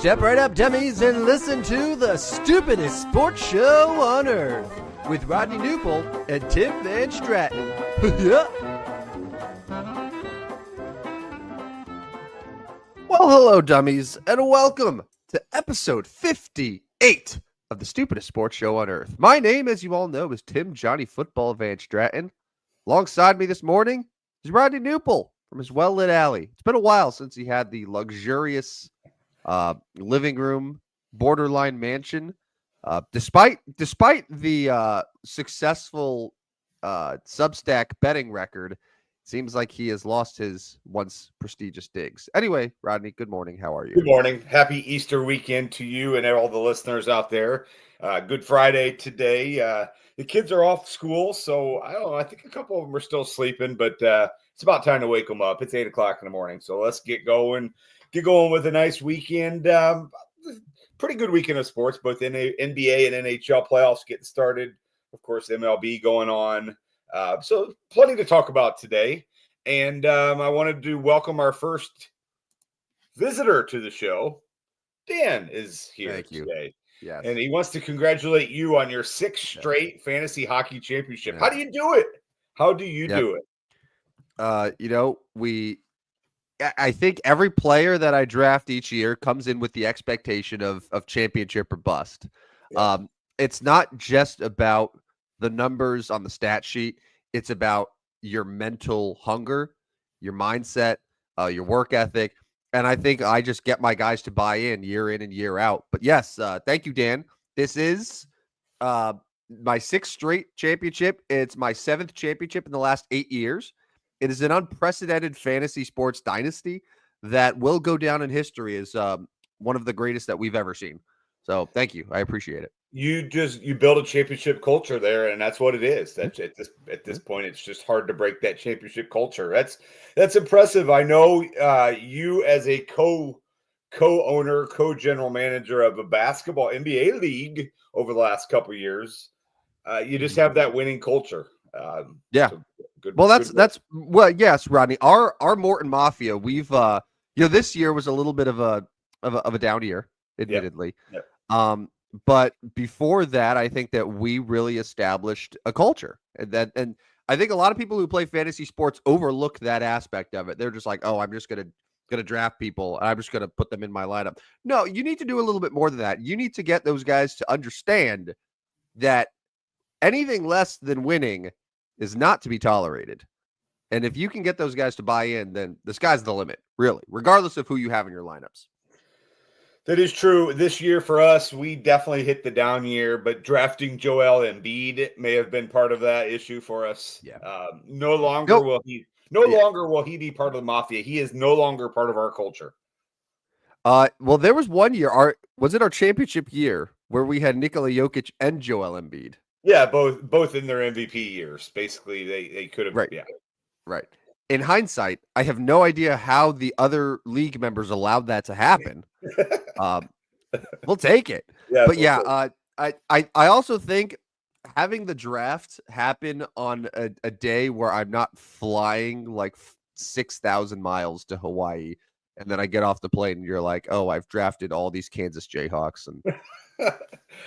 Step right up, dummies, and listen to the stupidest sports show on earth with Rodney Newpol and Tim Van Stratton. Yeah. Well, hello, dummies, and welcome to episode 58 of the stupidest sports show on earth. My name, as you all know, is Tim Johnny Football Van Stratton. Alongside me this morning is Rodney Newpol from his well-lit alley. It's been a while since he had the luxurious living room, borderline mansion. Despite the successful Substack betting record, it seems like he has lost his once prestigious digs. Anyway, Rodney, good morning. How are you? Good morning. Happy Easter weekend to you and all the listeners out there. Good Friday today. The kids are off school, so I don't know. I think a couple of them are still sleeping, but it's about time to wake them up. It's 8 o'clock in the morning, so let's get going. Get going with a nice weekend. Pretty good weekend of sports, both in NBA and NHL playoffs getting started. Of course, MLB going on. So plenty to talk about today. And I wanted to welcome our first visitor to the show. Dan is here today. Yes. And he wants to congratulate you on your 6th straight fantasy hockey championship. How do you do it? How do you do it? I think every player that I draft each year comes in with the expectation of championship or bust. Yeah. It's not just about the numbers on the stat sheet. It's about your mental hunger, your mindset, your work ethic. And I think I just get my guys to buy in and year out. But yes, thank you, Dan. This is my 6th straight championship. It's my 7th championship in the last 8 years. It is an unprecedented fantasy sports dynasty that will go down in history as one of the greatest that we've ever seen. So thank you. I appreciate it. You build a championship culture there, and that's what it is. That's at this point, it's just hard to break that championship culture. That's impressive. I know you as a co-owner, co-general manager of a basketball NBA league over the last couple of years. You just have that winning culture. Yeah. So good. Yes, Rodney. Our Morton Mafia. We've this year was a little bit of a down year, admittedly. Yep. But before that, I think that we really established a culture, and I think a lot of people who play fantasy sports overlook that aspect of it. They're just like, oh, I'm just gonna draft people, and I'm just gonna put them in my lineup. No, you need to do a little bit more than that. You need to get those guys to understand that anything less than winning is not to be tolerated. And if you can get those guys to buy in, then the sky's the limit, really, regardless of who you have in your lineups. That is true. This year for us, we definitely hit the down year, but drafting Joel Embiid may have been part of that issue for us. Yeah. No longer will he be part of the Mafia. He is no longer part of our culture. Well, there was one year, was it our championship year, where we had Nikola Jokic and Joel Embiid? Yeah, both in their MVP years. Basically, they could have. Right. Yeah. Right. In hindsight, I have no idea how the other league members allowed that to happen. We'll take it. Yeah, but I also think having the draft happen on a day where I'm not flying like 6,000 miles to Hawaii, and then I get off the plane and you're like, oh, I've drafted all these Kansas Jayhawks. And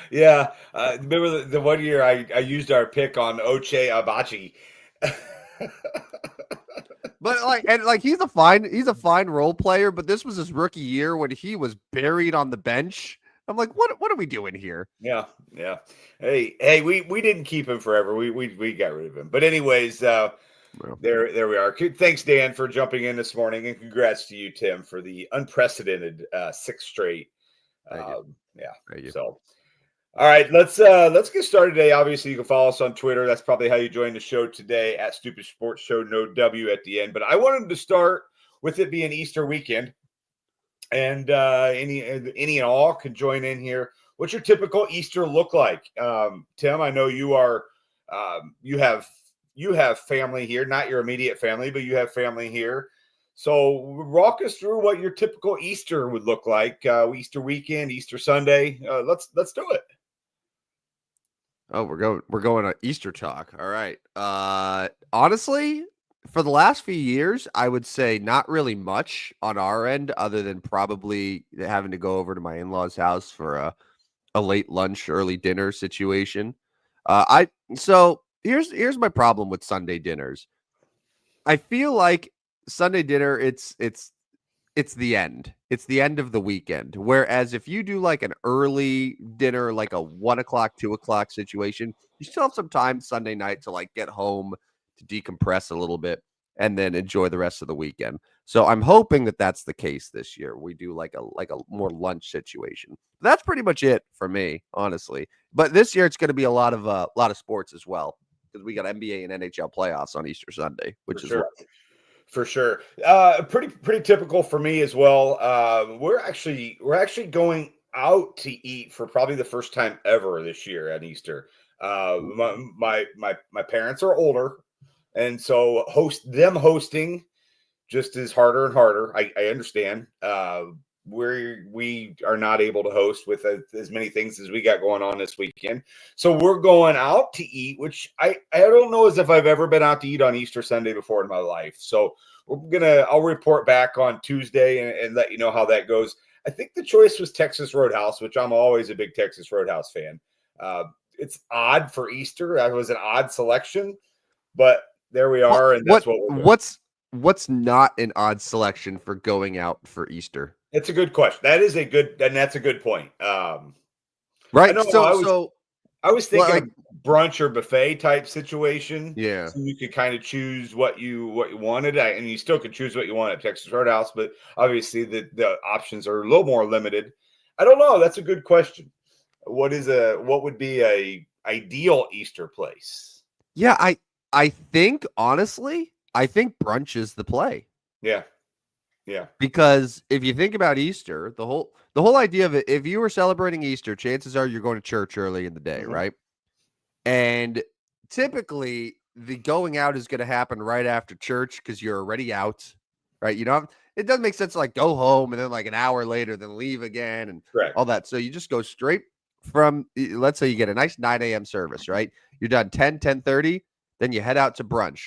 yeah. Remember the one year I used our pick on Ochai Agbaji. But he's a fine role player, but this was his rookie year when he was buried on the bench. I'm like, what are we doing here? Yeah. Hey, we didn't keep him forever. We got rid of him. But anyways, there we are. Thanks, Dan, for jumping in this morning, and congrats to you, Tim, for the unprecedented 6th straight. Thank you. So. All right, let's get started today. Obviously, you can follow us on Twitter. That's probably how you joined the show today, at Stupid Sports Show, no W at the end. But I wanted to start with it being Easter weekend, and any and all can join in here. What's your typical Easter look like, Tim? I know you are. You have family here, not your immediate family, but you have family here. So walk us through what your typical Easter would look like. Easter weekend, Easter Sunday. Let's do it. Oh, we're going on Easter talk. All right. Honestly, for the last few years, I would say not really much on our end, other than probably having to go over to my in-laws' house for a late lunch, early dinner situation. I so here's my problem with Sunday dinners. I feel like Sunday dinner, it's the end. It's the end of the weekend. Whereas if you do like an early dinner, like a 1 o'clock, 2 o'clock situation, you still have some time Sunday night to like get home to decompress a little bit and then enjoy the rest of the weekend. So I'm hoping that that's the case this year. We do like a more lunch situation. That's pretty much it for me, honestly. But this year it's going to be a lot of sports as well because we got NBA and NHL playoffs on Easter Sunday, For which is sure. what. For sure. Pretty typical for me as well. We're actually going out to eat for probably the first time ever this year at Easter. My parents are older, and so hosting just is harder and harder. I understand. We are not able to host with as many things as we got going on this weekend. So we're going out to eat, which I don't know as if I've ever been out to eat on Easter Sunday before in my life. So I'll report back on Tuesday and let you know how that goes. I think the choice was Texas Roadhouse, which I'm always a big Texas Roadhouse fan. It's odd for Easter. That was an odd selection, but there we Well, are, and that's what we're doing. what's not an odd selection for going out for Easter? It's a good question. That's a good point. I Right? know I was Well, thinking like, of brunch or buffet type situation, yeah. so you could kind of choose what you wanted, and you still could choose what you want at Texas Roadhouse, but obviously the options are a little more limited. I don't know. That's a good question. What would be a ideal Easter place? Yeah, I think honestly, I think brunch is the play. Yeah, yeah. Because if you think about Easter, the whole idea of it, if you were celebrating Easter, chances are you're going to church early in the day, Mhm. right? And typically the going out is going to happen right after church because you're already out, right? It doesn't make sense to like go home and then like an hour later, then leave again and Correct. all that. So you just go straight from, let's say you get a nice 9 a.m. service, right? You're done 10:30, then you head out to brunch.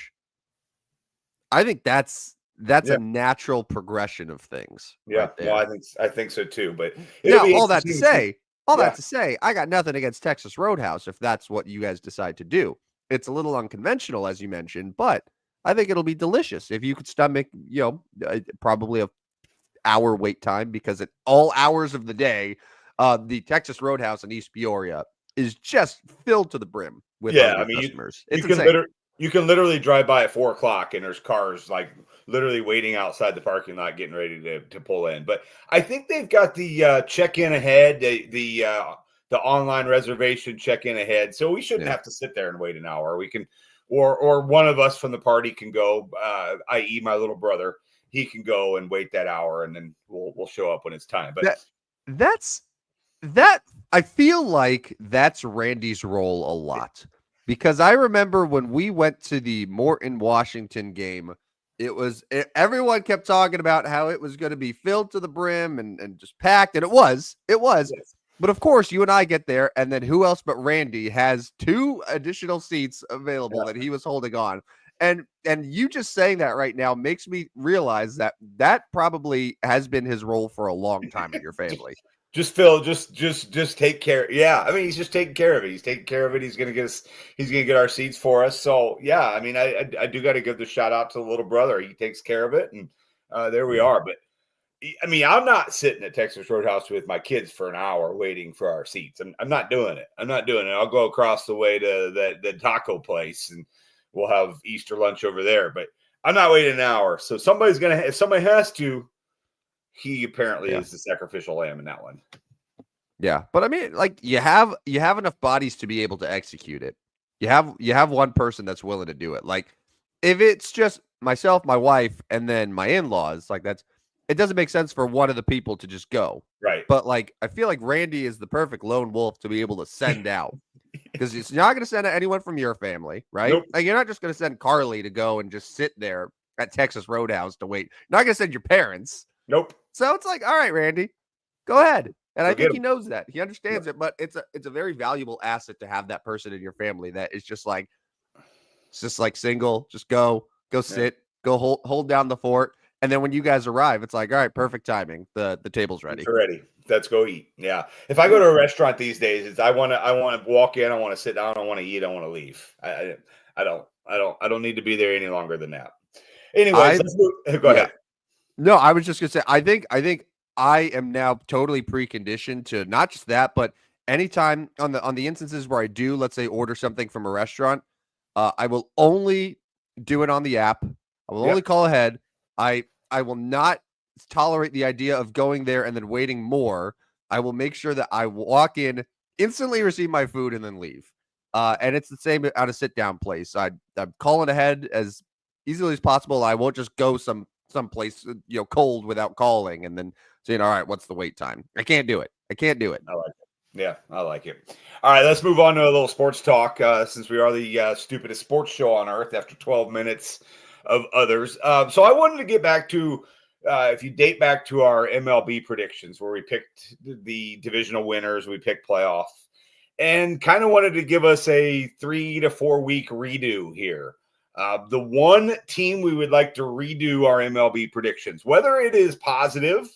I think that's a Yeah, natural progression of things yeah. right No, there. I think so too. But it'll Now, be all that to interesting to see. say, all that Yeah, to say, I got nothing against Texas Roadhouse if that's what you guys decide to do. It's a little unconventional, as you mentioned, but I think it'll be delicious if you could stomach, probably a hour wait time because at all hours of the day, the Texas Roadhouse in East Peoria is just filled to the brim with yeah. I hungry mean, customers. you It's can insane. literally drive by at 4 o'clock and there's cars like literally waiting outside the parking lot getting ready to pull in. But I think they've got the check in ahead, the online reservation check in ahead, so we shouldn't Yeah. have to sit there and wait an hour. We can, or one of us from the party can go, i.e., my little brother. He can go and wait that hour, and then we'll show up when it's time. But That that's that I feel like that's Randy's role a lot because I remember when we went to the Morton Washington game, everyone kept talking about how it was going to be filled to the brim and just packed, and it was. yes, But of course, you and I get there, and then who else but Randy has two additional seats available that yeah. he was holding on. And you just saying that right now makes me realize that probably has been his role for a long time in your family. Just Phil, just take care. Yeah, I mean, he's just taking care of it. He's taking care of it. He's gonna get us. He's gonna get our seats for us. So yeah, I mean, I do got to give the shout out to the little brother. He takes care of it, and there we Yeah. are. But I mean, I'm not sitting at Texas Roadhouse with my kids for an hour waiting for our seats. I'm not doing it. I'm not doing it. I'll go across the way to the taco place, and we'll have Easter lunch over there. But I'm not waiting an hour. So somebody's gonna. If somebody has to, he apparently Yeah. is the sacrificial lamb in that one. Yeah, but I mean, like you have enough bodies to be able to execute it. You have one person that's willing to do it. Like if it's just myself, my wife, and then my in-laws, like it doesn't make sense for one of the people to just go. Right. But like I feel like Randy is the perfect lone wolf to be able to send out because it's not going to send out anyone from your family, right? Nope. Like you're not just going to send Carly to go and just sit there at Texas Roadhouse to wait. You're not going to send your parents. Nope. So it's like, all right, Randy, go ahead. And I Go get think he him. knows that. He Yep. understands it, but it's a very valuable asset to have that person in your family that is just like it's just like single, just go. go sit, go hold down the fort. And then when you guys arrive, it's like, all right, perfect timing. The table's ready. It's ready. Let's go eat. Yeah. If I go to a restaurant these days, it's I want to walk in, I want to sit down, I want to eat, I want to leave. I don't need to be there any longer than that. Anyways, I let's move. Go yeah. ahead. No, I was just gonna say, I think I am now totally preconditioned to not just that, but anytime on the instances where I do, let's say, order something from a restaurant, I will only do it on the app. I will only Yep. call ahead. I will not tolerate the idea of going there and then waiting more. I will make sure that I walk in, instantly receive my food, and then leave. And it's the same at a sit down place. I'm calling ahead as easily as possible. I won't just go someplace cold without calling and then saying, all right, what's the wait time? I can't do it. I I like it. Yeah, I like it. All right, let's move on to a little sports talk since we are the stupidest sports show on earth after 12 minutes of others. So I wanted to get back to, if you date back to our MLB predictions where we picked the divisional winners, we picked playoff, and kind of wanted to give us a 3 to 4 week redo here. The one team we would like to redo our MLB predictions, whether it is positive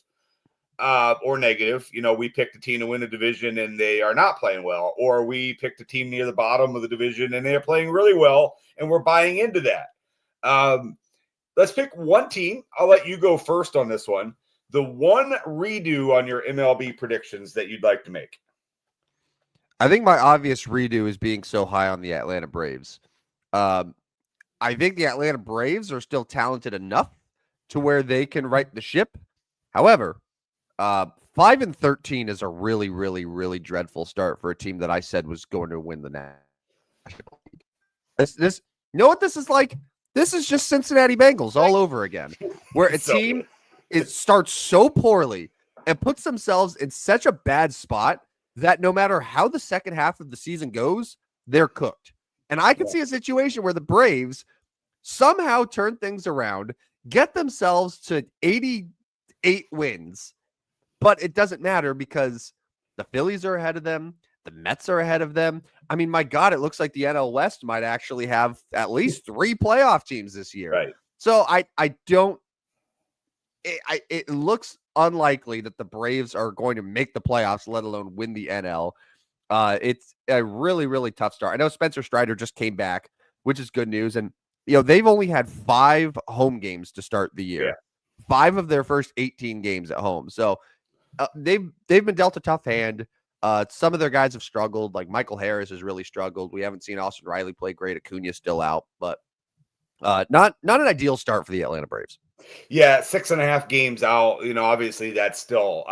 or negative. We picked a team to win a division and they are not playing well, or we picked a team near the bottom of the division and they are playing really well and we're buying into that. Let's pick one team. I'll let you go first on this one. The one redo on your MLB predictions that you'd like to make. I think my obvious redo is being so high on the Atlanta Braves. I think the Atlanta Braves are still talented enough to where they can right the ship. However, 5-13 is a really, really, really dreadful start for a team that I said was going to win the National League. You know what this is like? This is just Cincinnati Bengals all over again, where a team starts so poorly and puts themselves in such a bad spot that no matter how the second half of the season goes, they're cooked. And I can see a situation where the Braves somehow turn things around, get themselves to 88 wins, but it doesn't matter because the Phillies are ahead of them. The Mets are ahead of them. I mean, my God, it looks like the NL West might actually have at least 3 playoff teams this year. Right. So I don't, it looks unlikely that the Braves are going to make the playoffs, let alone win the NL. It's a really, really tough start. I know Spencer Strider just came back, which is good news. And, they've only had 5 home games to start the year. Yeah. 5 of their first 18 games at home. So they've been dealt a tough hand. Some of their guys have struggled. Like Michael Harris has really struggled. We haven't seen Austin Riley play great. Acuna's still out, but not an ideal start for the Atlanta Braves. Yeah, 6.5 games out. Obviously that's still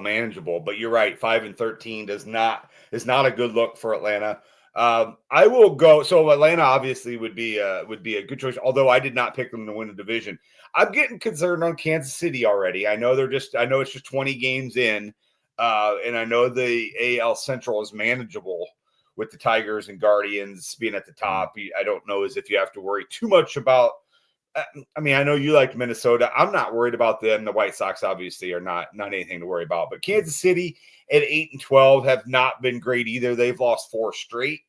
manageable. But you're right, 5-13 is not a good look for Atlanta. I will go. So Atlanta obviously would be a good choice. Although I did not pick them to win the division. I'm getting concerned on Kansas City already. I know it's just 20 games in, and I know the AL Central is manageable with the Tigers and Guardians being at the top. I don't know as if you have to worry too much about. I mean, I know you like Minnesota. I'm not worried about them. The White Sox obviously are not anything to worry about. But Kansas City at 8-12 have not been great either. They've lost 4 straight.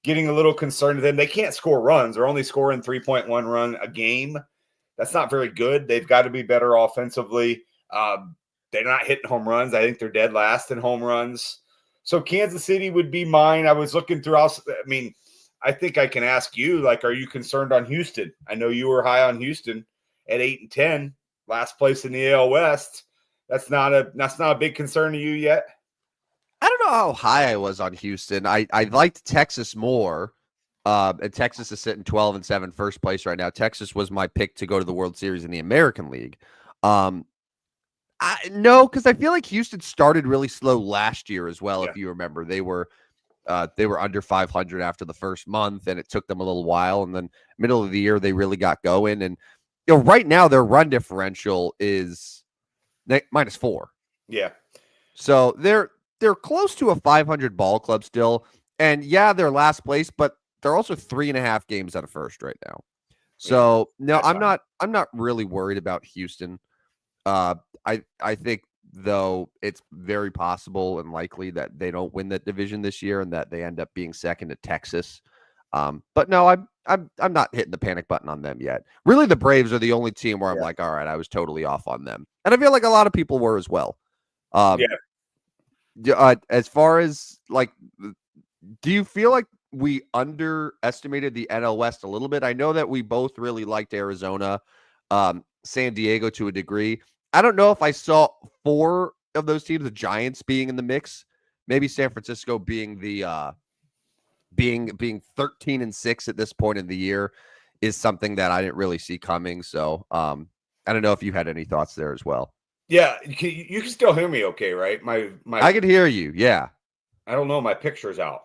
Getting a little concerned with them. They can't score runs. They're only scoring 3.1 run a game. That's not very good. They've got to be better offensively. They're not hitting home runs. I think they're dead last in home runs. So Kansas City would be mine. I was looking through. I mean, I think I can ask you, are you concerned on Houston? I know you were high on Houston at 8-10, last place in the AL West. That's not a big concern to you yet? I don't know how high I was on Houston. I liked Texas more. And Texas is sitting 12-7 first place right now. Texas was my pick to go to the World Series in the American League. No, because I feel like Houston started really slow last year as well. Yeah. If you remember, they were under 500 after the first month, and it took them a little while. And then middle of the year, they really got going. And right now their run differential is -4. Yeah. So they're close to a 500 ball club still. And yeah, they're last place, but they're also 3.5 games out of first right now. So no, I'm not really worried about Houston. I think though it's very possible and likely that they don't win that division this year and that they end up being second to Texas. But no, I'm not hitting the panic button on them yet. Really, the Braves are the only team where I'm Yeah. like, all right, I was totally off on them, and I feel like a lot of people were as well. Um, Yeah. as far as like, do you feel like we underestimated the NL West a little bit? I know that we both really liked Arizona, San Diego to a degree. I don't know if I saw four of those teams, the Giants being in the mix, maybe San Francisco being the being 13-6 at this point in the year is something that I didn't really see coming. So I don't know if you had any thoughts there as well. Yeah. You can still hear me okay, right? I could hear you. Yeah. I don't know. My picture's out.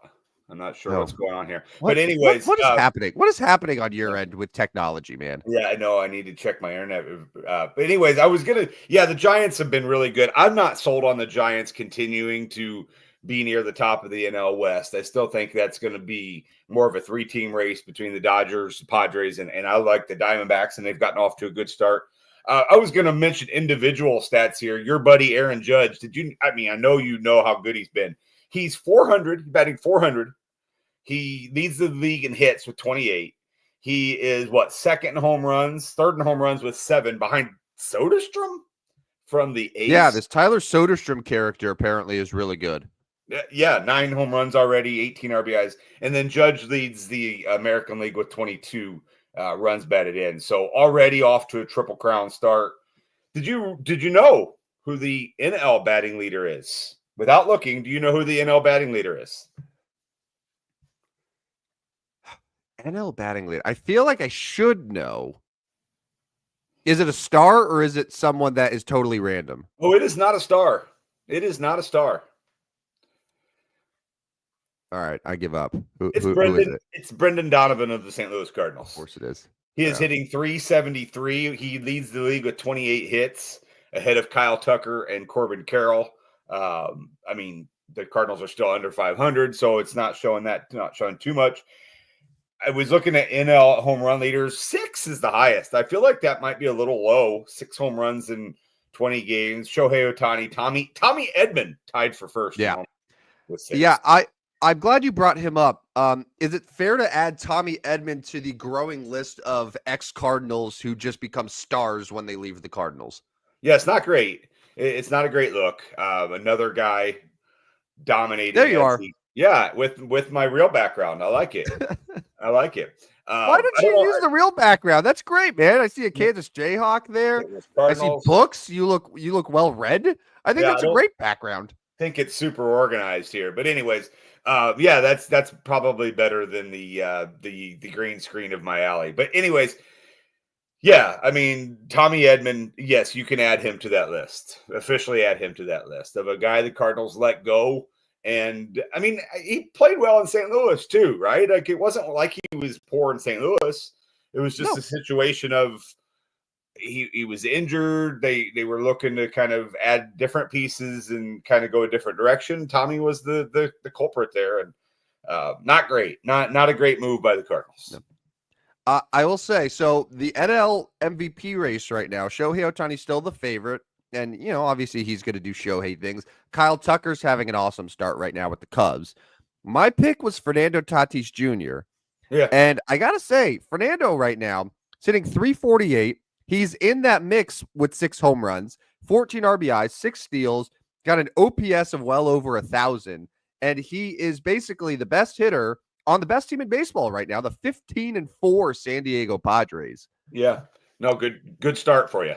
I'm not sure what's Oh, going on here. But anyways, what is happening? What is happening on your end with technology, man? yeah, I know. I need to check my internet. But anyways, I was gonna. Yeah, the Giants have been really good. I'm not sold on the Giants continuing to be near the top of the NL West. I still think that's going to be more of a three-team race between the Dodgers, Padres, and I like the Diamondbacks, and they've gotten off to a good start. I was going to mention individual stats here. Your buddy Aaron Judge. Did you? I mean, I know you know how good he's been. He's 400, batting 400. He leads the league in hits with 28. He is second in home runs, third in home runs with 7 behind Soderstrom from the A's. Yeah, this Tyler Soderstrom character apparently is really good. Yeah, 9 home runs already, 18 RBIs. And then Judge leads the American League with 22 runs batted in. So already off to a Triple Crown start. Did you know who the NL batting leader is? Without looking, do you know who the NL batting leader is? NL batting leader. I feel like I should know. Is it a star or is it someone that is totally random? Oh, it is not a star. It is not a star. All right, I give up. Who It's who is it? It's Brendan Donovan of the St. Louis Cardinals. Of course it is. He is hitting 373. He leads the league with 28 hits ahead of Kyle Tucker and Corbin Carroll. I mean, the Cardinals are still under 500, so it's not showing too much. I was looking at NL home run leaders. 6 is the highest. I feel like that might be a little low. 6 home runs in 20 games. Shohei Ohtani, Tommy Edman tied for first. Yeah. With 6. Yeah, I'm glad you brought him up. Is it fair to add Tommy Edman to the growing list of ex-Cardinals who just become stars when they leave the Cardinals? Yeah, it's not great. It's not a great look. Another guy dominating. There you are. Yeah, with my real background. I like it. I like it. Why did you use the real background? That's great, man. I see a Kansas Jayhawk there. I see books. You look well read. I think that's a great background. I think it's super organized here. But anyways, yeah, that's probably better than the green screen of my alley. But anyways, yeah, I mean, Tommy Edman, yes, you can add him to that list. Officially add him to that list of a guy the Cardinals let go. And I mean, he played well in St. Louis too, right? Like it wasn't like he was poor in St. Louis. It was just a situation of he was injured. They were looking to kind of add different pieces and kind of go a different direction. Tommy was the culprit there, and not great. Not a great move by the Cardinals. No. I will say, so the NL MVP race right now, Shohei Ohtani's still the favorite. And, you know, obviously he's going to do Shohei things. Kyle Tucker's having an awesome start right now with the Cubs. My pick was Fernando Tatis Jr. Yeah. And I got to say, Fernando right now, sitting 348. He's in that mix with 6 home runs, 14 RBIs, 6 steals, got an OPS of well over 1,000. And he is basically the best hitter on the best team in baseball right now, the 15-4 San Diego Padres. Yeah. No, good start for you.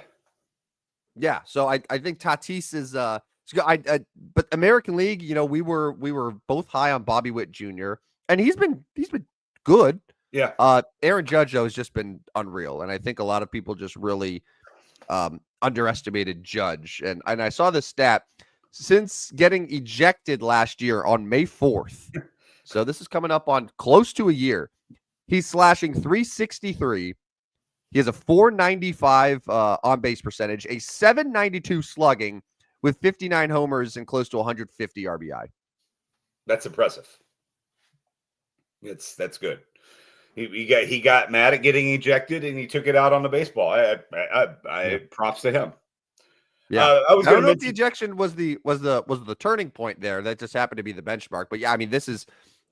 Yeah, so I think Tatis is but American League, you know, we were both high on Bobby Witt Jr. and he's been good. Yeah. Aaron Judge though has just been unreal, and I think a lot of people just really underestimated Judge. And I saw this stat since getting ejected last year on May 4th. So this is coming up on close to a year. He's slashing 363. He has a 495 on-base percentage, a 792 slugging with 59 homers and close to 150 RBI. That's impressive. That's good. He got mad at getting ejected and he took it out on the baseball. I props to him. Yeah, I don't know if the ejection was the turning point there. That just happened to be the benchmark. But yeah, I mean, this is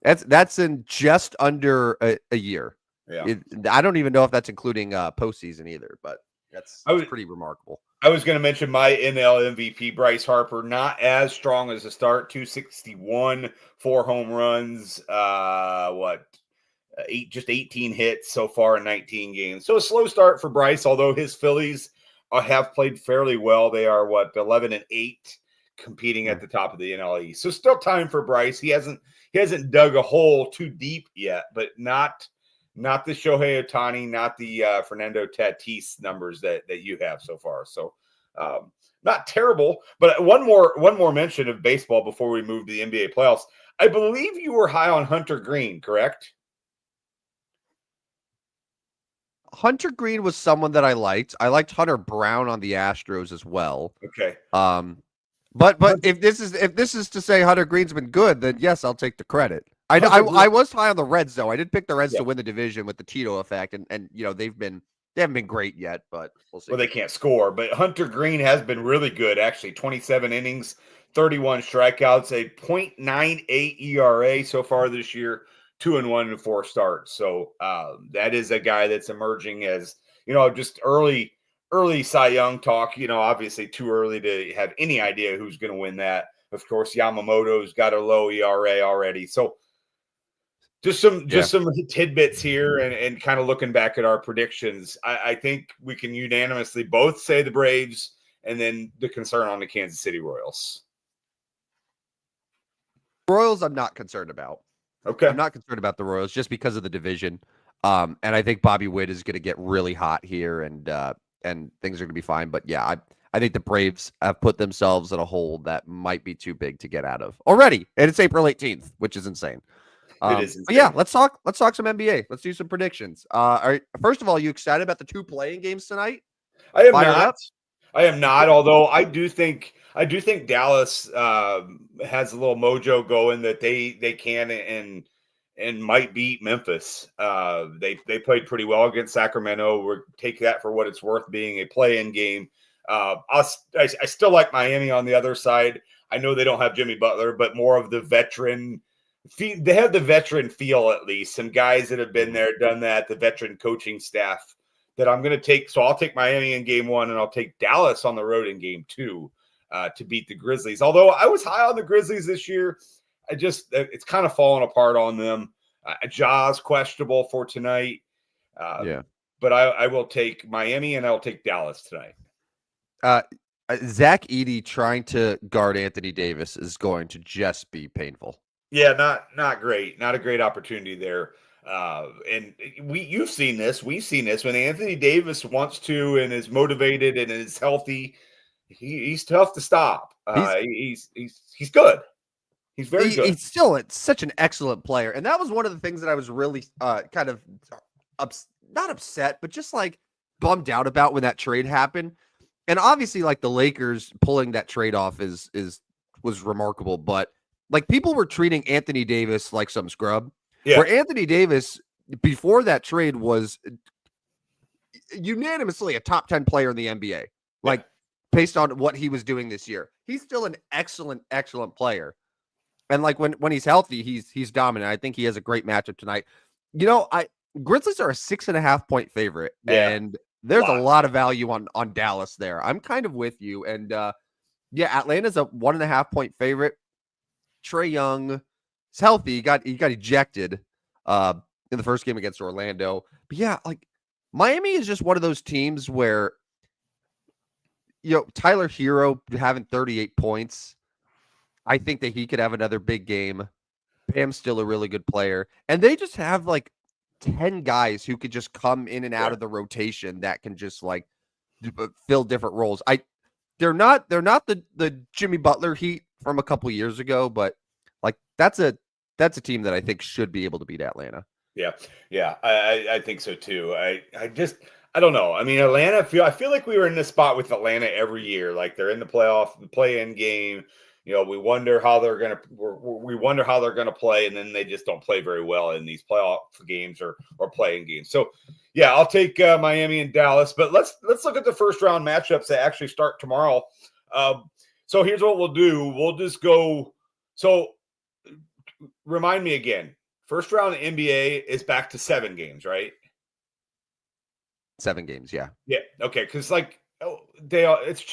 That's in just under a year. Yeah. I don't even know if that's including postseason either, but that's pretty remarkable. I was going to mention my NL MVP, Bryce Harper, not as strong as a start, 261, 4 home runs, just 18 hits so far in 19 games. So a slow start for Bryce, although his Phillies have played fairly well. They are 11-8 competing at the top of the NL East. So still time for Bryce. He hasn't dug a hole too deep yet, but not the Shohei Ohtani, not the Fernando Tatis numbers that you have so far. So not terrible. But one more mention of baseball before we move to the NBA playoffs. I believe you were high on Hunter Green, correct? Hunter Green was someone that I liked. I liked Hunter Brown on the Astros as well. Okay. But if this is to say Hunter Green's been good, then yes, I'll take the credit. I was high on the Reds though. I did pick the Reds to win the division with the Tito effect, and they haven't been great yet, but we'll see. Well, they can't score, but Hunter Green has been really good actually. 27 innings, 31 strikeouts, a .98 ERA so far this year. 2-1 in 4 starts. So that is a guy that's emerging as, just early Cy Young talk. Obviously too early to have any idea who's going to win that. Of course, Yamamoto's got a low ERA already. So just some tidbits here and kind of looking back at our predictions. I think we can unanimously both say the Braves and then the concern on the Kansas City Royals. Royals I'm not concerned about. Okay. I'm not concerned about the Royals just because of the division. And I think Bobby Witt is going to get really hot here and things are going to be fine. But yeah, I think the Braves have put themselves in a hole that might be too big to get out of already. And it's April 18th, which is insane. It is insane. But yeah, let's talk some NBA. Let's do some predictions. First of all, you excited about the 2 playing games tonight? I am not. I am not. Although I do think Dallas has a little mojo going that they can and might beat Memphis. They played pretty well against Sacramento. We'll take that for what it's worth, being a play-in game. I still like Miami on the other side. I know they don't have Jimmy Butler, but more of the veteran. They have the veteran feel, at least. Some guys that have been there, done that. The veteran coaching staff that I'm going to take. So I'll take Miami in game 1, and I'll take Dallas on the road in game 2 to beat the Grizzlies. Although I was high on the Grizzlies this year, it's kind of fallen apart on them. Ja's questionable for tonight. But I will take Miami and I'll take Dallas tonight. Zach Edey trying to guard Anthony Davis is going to just be painful. Yeah, not great. Not a great opportunity there. And you've seen this. We've seen this when Anthony Davis wants to and is motivated and is healthy. He's tough to stop. He's good. He's very good. He's still such an excellent player, and that was one of the things that I was really kind of not upset, but just like bummed out about when that trade happened. And obviously, like the Lakers pulling that trade off was remarkable, but like people were treating Anthony Davis like some scrub. Yeah. Where Anthony Davis before that trade was unanimously a top 10 player in the NBA. Like based on what he was doing this year. He's still an excellent player. And like when he's healthy, he's dominant. I think he has a great matchup tonight. Grizzlies are a 6.5 point favorite, and there's a lot of value on Dallas there. I'm kind of with you. And Atlanta's a 1.5 point favorite. Trae Young is healthy. He got ejected in the first game against Orlando. But like Miami is just one of those teams where Tyler Hero having 38 points. I think that he could have another big game. Bam's still a really good player. And they just have like 10 guys who could just come in and out of the rotation that can just like fill different roles. They're not the Jimmy Butler Heat from a couple years ago, but like that's a team that I think should be able to beat Atlanta. Yeah. I think so too. I don't know. I mean, Atlanta, I feel like we were in this spot with Atlanta every year. Like they're in the play-in game. We wonder how they're gonna play, and then they just don't play very well in these playoff games or playing games. So, I'll take Miami and Dallas. But let's look at the first round matchups that actually start tomorrow. So here's what we'll do. We'll just go. So remind me again. First round of NBA is back to 7 games, right? 7 games, yeah. Yeah. Okay. Because it's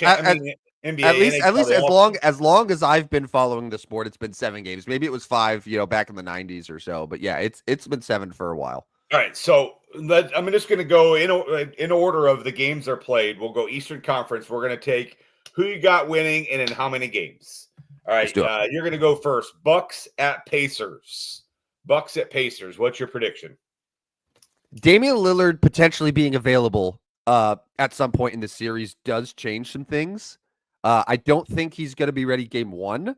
At, I at, mean NBA, at least NHL, they all as long as I've been following the sport, it's been 7 games. Maybe it was 5, back in the 90s or so. But yeah, it's been 7 for a while. All right, so I'm just going to go in order of the games they're played. We'll go Eastern Conference. We're going to take who you got winning and in how many games. All Let's right, do it. you're going to go first. Bucks at Pacers. Bucks at Pacers. What's your prediction? Damian Lillard potentially being available at some point in the series does change some things. I don't think he's going to be ready game 1.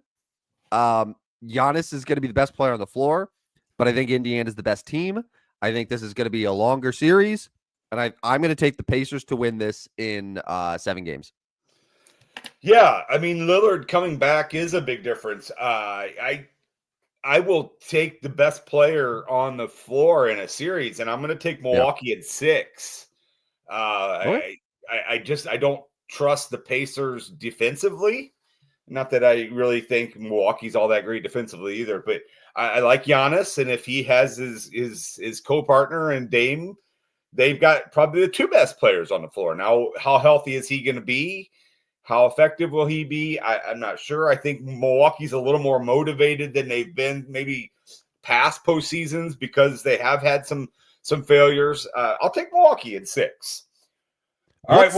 Giannis is going to be the best player on the floor, but I think Indiana is the best team. I think this is going to be a longer series, and I'm going to take the Pacers to win this in 7 games. Yeah, I mean Lillard coming back is a big difference. I will take the best player on the floor in a series, and I'm going to take Milwaukee at 6. Okay. I don't trust the Pacers defensively. Not that I really think Milwaukee's all that great defensively either, but I like Giannis, and if he has his co-partner and Dame, they've got probably the 2 best players on the floor. Now, how healthy is he going to be? How effective will he be? I'm not sure. I think Milwaukee's a little more motivated than they've been maybe past postseasons because they have had some failures. I'll take Milwaukee at 6. All right,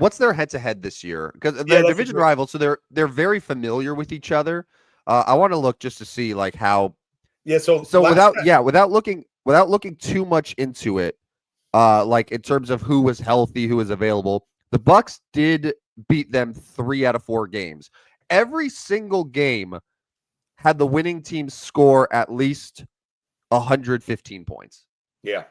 What's their head-to-head this year? Because Yeah, they're division rivals, so they're very familiar with each other. I want to look just to see like how. Yeah. So without looking too much into it, like in terms of who was healthy, who was available, the Bucks did beat them 3 out of 4 games. Every single game had the winning team score at least 115 points. Yeah.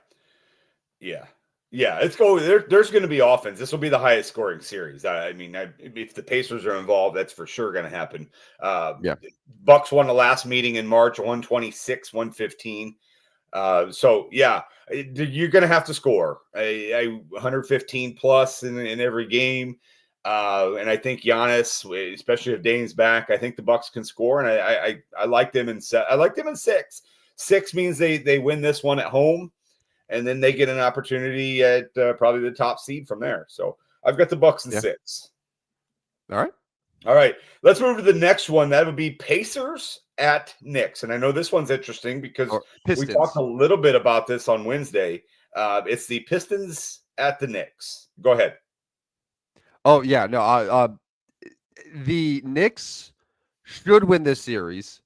There's going to be offense. This will be the highest scoring series. I mean, if the Pacers are involved, that's for sure going to happen. Yeah. Bucks won the last meeting in March, 126-115. So yeah, you're going to have to score a 115 plus in every game. And I think Giannis, especially if Dame's back, I think the Bucks can score. And I like them I like them in 6. 6 means they win this one at home, and then they get an opportunity at probably the top seed from there. So I've got the Bucks in 6. All right. Let's move to the next one. That would be Pacers at Knicks. And I know this one's interesting because we talked a little bit about this on Wednesday. It's the Pistons at the Knicks. Go ahead. Oh, yeah. No, the Knicks should win this series,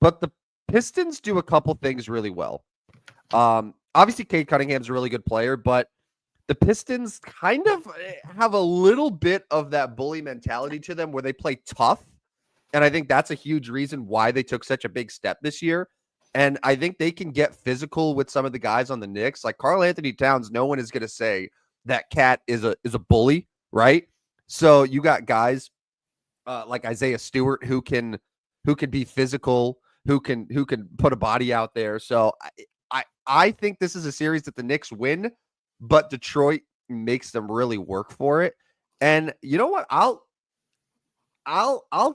but the Pistons do a couple things really well. Obviously, Cade Cunningham's a really good player, but the Pistons kind of have a little bit of that bully mentality to them where they play tough. And I think that's a huge reason why they took such a big step this year. And I think they can get physical with some of the guys on the Knicks. Like Karl Anthony Towns, no one is going to say that cat is a bully, right? So you got guys like Isaiah Stewart who can be physical, who can put a body out there. So I think this is a series that the Knicks win, but Detroit makes them really work for it. And you know what? I'll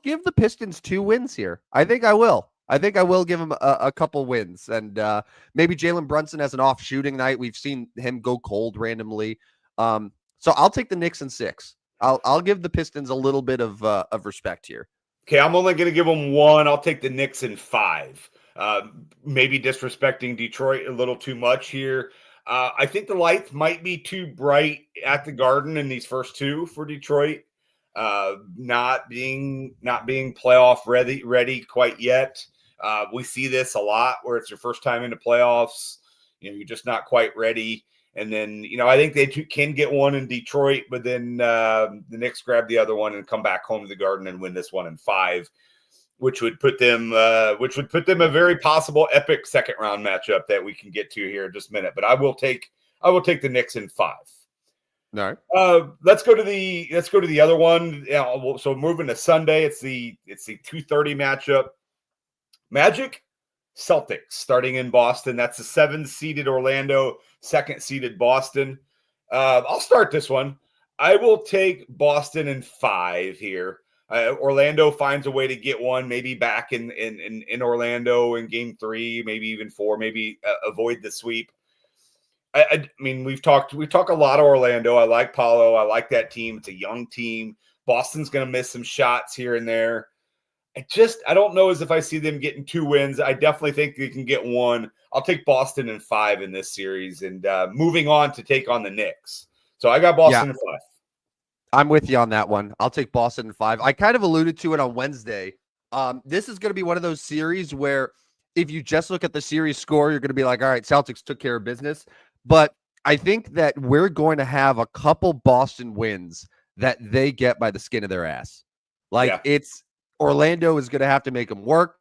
give the Pistons 2 wins here. I think I will. I think I will give them a couple wins. And maybe Jalen Brunson has an off shooting night. We've seen him go cold randomly. So I'll take the Knicks in 6. I'll give the Pistons a little bit of respect here. Okay, I'm only going to give them 1. I'll take the Knicks in 5. Maybe disrespecting Detroit a little too much here. I think the lights might be too bright at the Garden in these first 2 for Detroit. Not being playoff ready quite yet. We see this a lot where it's your first time into playoffs. You're just not quite ready. And then, I think they can get one in Detroit, but then the Knicks grab the other one and come back home to the Garden and win this one in 5, which would put them a very possible epic second round matchup that we can get to here in just a minute. But I will take the Knicks in 5. All right. Let's go to the other one. So moving to Sunday, it's the 2:30 matchup. Magic Celtics starting in Boston. That's the 7-seeded Orlando, 2nd-seeded Boston. I'll start this one. I will take Boston in 5 here. Orlando finds a way to get one, maybe back in Orlando in game 3, maybe even 4, maybe avoid the sweep. I mean, we talk a lot of Orlando. I like Paulo. I like that team. It's a young team. Boston's going to miss some shots here and there. I don't know as if I see them getting 2 wins. I definitely think they can get 1. I'll take Boston in 5 in this series, and moving on to take on the Knicks. So I got Boston in 5. I'm with you on that one. I'll take Boston in 5. I kind of alluded to it on Wednesday. This is going to be one of those series where if you just look at the series score, you're going to be like, all right, Celtics took care of business. But I think that we're going to have a couple Boston wins that they get by the skin of their ass. It's Orlando is going to have to make them work.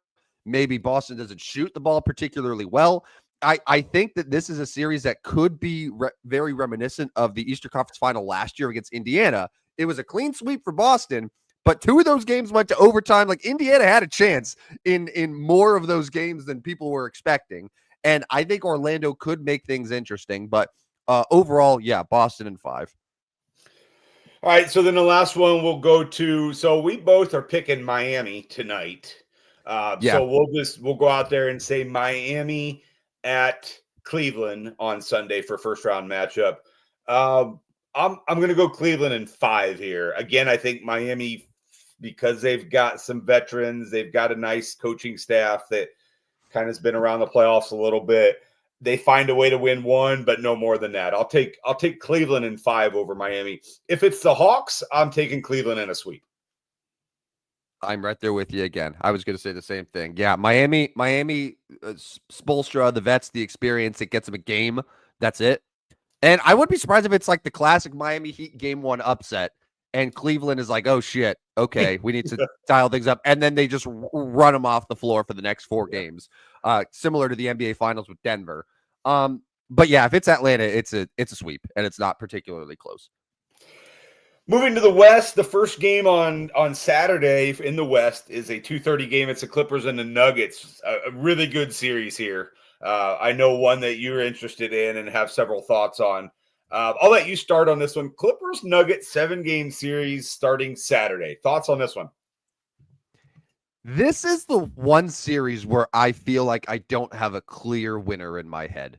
Maybe Boston doesn't shoot the ball particularly well. I think that this is a series that could be very reminiscent of the Eastern Conference Final last year against Indiana. It was a clean sweep for Boston, but 2 of those games went to overtime. Like Indiana had a chance in more of those games than people were expecting. And I think Orlando could make things interesting. But overall, yeah, Boston in 5. All right, so then the last one we'll go to. So we both are picking Miami tonight. So we'll go out there and say Miami at Cleveland on Sunday for first round matchup. I'm going to go Cleveland in 5 here. Again, I think Miami, because they've got some veterans, they've got a nice coaching staff that kind of has been around the playoffs a little bit. They find a way to win 1, but no more than that. I'll take Cleveland in 5 over Miami. If it's the Hawks, I'm taking Cleveland in a sweep. I'm right there with you again. I was going to say the same thing. Yeah, Miami, Spoelstra, the vets, the experience, it gets them a game. That's it. And I wouldn't be surprised if it's like the classic Miami Heat game 1 upset, and Cleveland is like, oh, shit, okay, we need to dial things up. And then they just run them off the floor for the next 4 games, similar to the NBA Finals with Denver. But yeah, if it's Atlanta, it's a sweep, and it's not particularly close. Moving to the West, the first game on Saturday in the West is a 2:30 game. It's the Clippers and the Nuggets. A really good series here. I know one that you're interested in and have several thoughts on. I'll let you start on this one. Clippers Nuggets 7-game series starting Saturday. Thoughts on this one? This is the one series where I feel like I don't have a clear winner in my head.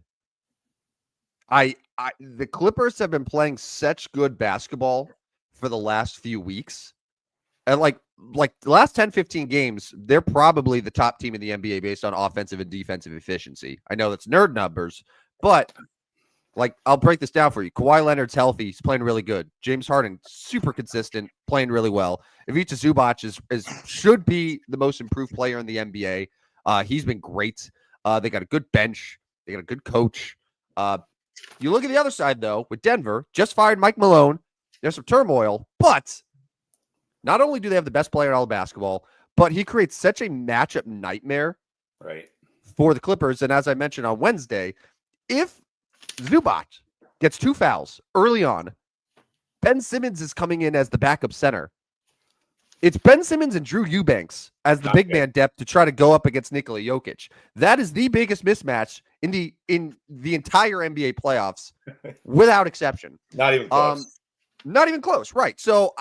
The Clippers have been playing such good basketball for the last few weeks. And like the last 10, 15 games, they're probably the top team in the NBA based on offensive and defensive efficiency. I know that's nerd numbers, but like I'll break this down for you. Kawhi Leonard's healthy. He's playing really good. James Harden, super consistent, playing really well. Ivica Zubac should be the most improved player in the NBA. He's been great. They got a good bench. They got a good coach. You look at the other side, though, with Denver, just fired Mike Malone. There's some turmoil, but not only do they have the best player in all of basketball, but he creates such a matchup nightmare for the Clippers. And as I mentioned on Wednesday, if Zubac gets 2 fouls early on, Ben Simmons is coming in as the backup center. It's Ben Simmons and Drew Eubanks as the big man depth to try to go up against Nikola Jokic. That is the biggest mismatch in the entire NBA playoffs, without exception. Not even close. Not even close, right? So,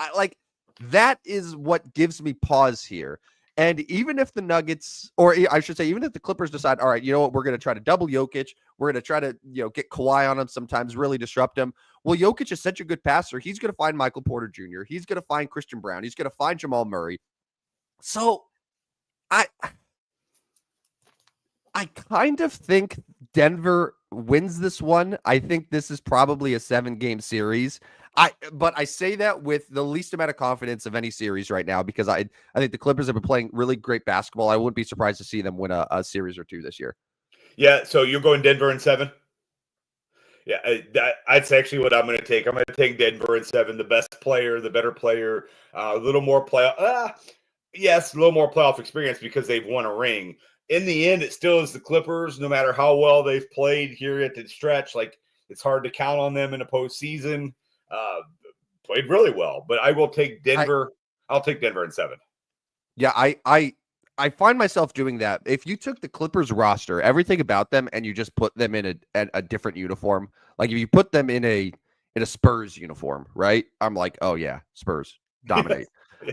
that is what gives me pause here. And even if the Nuggets, or I should say, even if the Clippers decide, all right, you know what, we're going to try to double Jokic, we're going to try to, get Kawhi on him sometimes, really disrupt him. Well, Jokic is such a good passer. He's going to find Michael Porter Jr. He's going to find Christian Brown. He's going to find Jamal Murray. So I kind of think Denver wins this one. I think this is probably a 7-game series. But I say that with the least amount of confidence of any series right now because I think the Clippers have been playing really great basketball. I wouldn't be surprised to see them win a series or 2 this year. Yeah, so you're going Denver in 7? Yeah, that's actually what I'm going to take. I'm going to take Denver in 7, the best player, the better player, a little more playoff. Yes, a little more playoff experience because they've won a ring. In the end, it still is the Clippers, no matter how well they've played here at the stretch. Like, it's hard to count on them in a postseason. Played really well, but I will take Denver. I'll take Denver in 7. Yeah, I find myself doing that. If you took the Clippers roster, everything about them, and you just put them in a different uniform, like if you put them in a Spurs uniform, right? I'm like, oh yeah, Spurs dominate.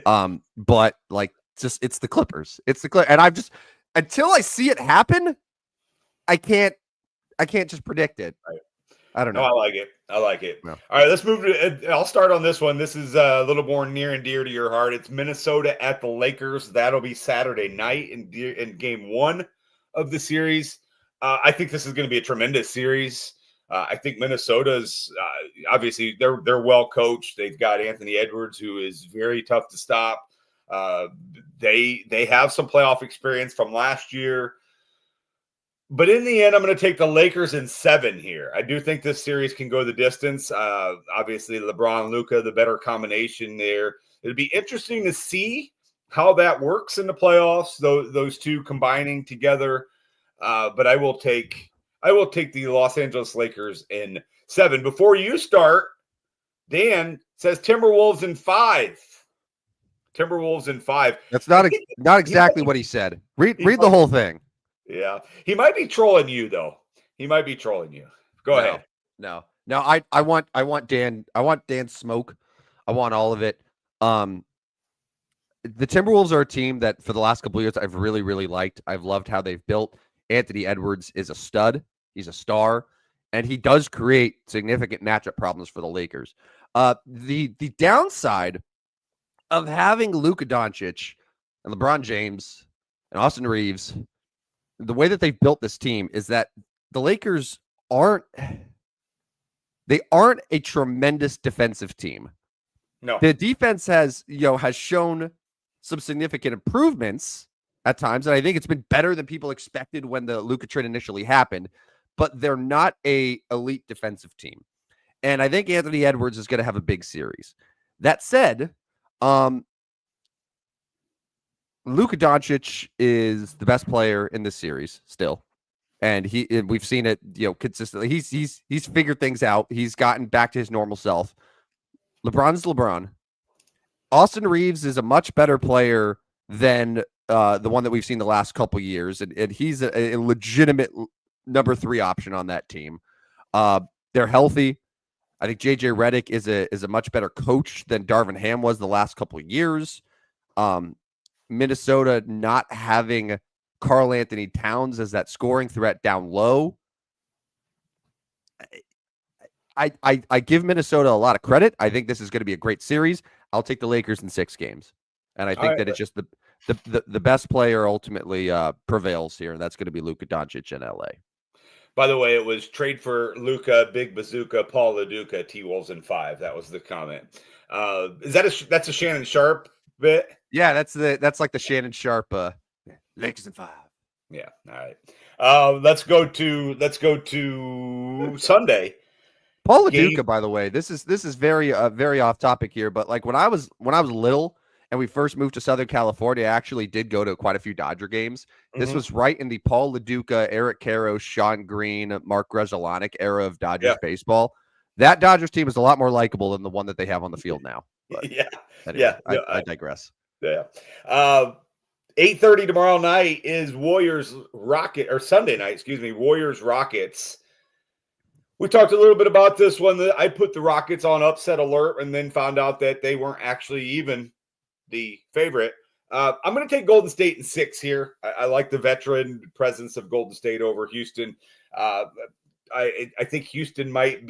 But like, it's the Clippers. It's the Clippers, and I've just until I see it happen, I can't just predict it. Right. I don't No, know. I like it. I like it. No. All right, let's move to. I'll start on this one. This is a little more near and dear to your heart. It's Minnesota at the Lakers. That'll be Saturday night in game one of the series. I think this is going to be a tremendous series. I think Minnesota's obviously they're well coached. They've got Anthony Edwards, who is very tough to stop. They have some playoff experience from last year. But in the end, I'm going to take the Lakers in 7 here. I do think this series can go the distance. Obviously, LeBron, Luka, the better combination there. It'd be interesting to see how that works in the playoffs. Those two combining together. But I will take the Los Angeles Lakers in 7. Before you start, Dan says Timberwolves in 5. Timberwolves in 5. That's not exactly what he said. Read the whole thing. Yeah, he might be trolling you though. He might be trolling you. Go ahead. No. I want Dan smoke. I want all of it. The Timberwolves are a team that for the last couple of years I've really, really liked. I've loved how they've built. Anthony Edwards is a stud. He's a star, and he does create significant matchup problems for the Lakers. The downside of having Luka Doncic and LeBron James and Austin Reeves, the way that they've built this team is that the Lakers aren't a tremendous defensive team. No. The defense has shown some significant improvements at times, and I think it's been better than people expected when the Luka trade initially happened, but they're not a elite defensive team. And I think Anthony Edwards is going to have a big series. That said, Luka Doncic is the best player in this series still. And we've seen it, consistently. He's figured things out. He's gotten back to his normal self. LeBron's LeBron. Austin Reeves is a much better player than the one that we've seen the last couple years. And he's a legitimate number 3 option on that team. They're healthy. I think JJ Redick is a much better coach than Darvin Ham was the last couple of years. Minnesota not having Karl Anthony Towns as that scoring threat down low. I give Minnesota a lot of credit. I think this is going to be a great series. I'll take the Lakers in 6 games. And I think that it's just the best player ultimately prevails here, and that's going to be Luka Doncic in LA. By the way, it was trade for Luka, Big Bazooka, Paul LaDuca, T-Wolves in 5. That was the comment. That's a Shannon Sharp bit? Yeah, that's like the Shannon Sharp Lakers in 5. Yeah. All right. Let's go to Sunday. Paul LaDuca, by the way, this is very very off topic here, but like when I was little and we first moved to Southern California, I actually did go to quite a few Dodger games. This was right in the Paul LaDuca, Eric Karros, Sean Green, Mark Grudzielanek era of Dodgers baseball. That Dodgers team is a lot more likable than the one that they have on the field now. But anyway, I digress. Yeah. 8:30 tomorrow night is Sunday night, Warriors Rockets. We talked a little bit about this one. I put the Rockets on upset alert and then found out that they weren't actually even the favorite. I'm going to take Golden State in 6 here. I like the veteran presence of Golden State over Houston. I think Houston and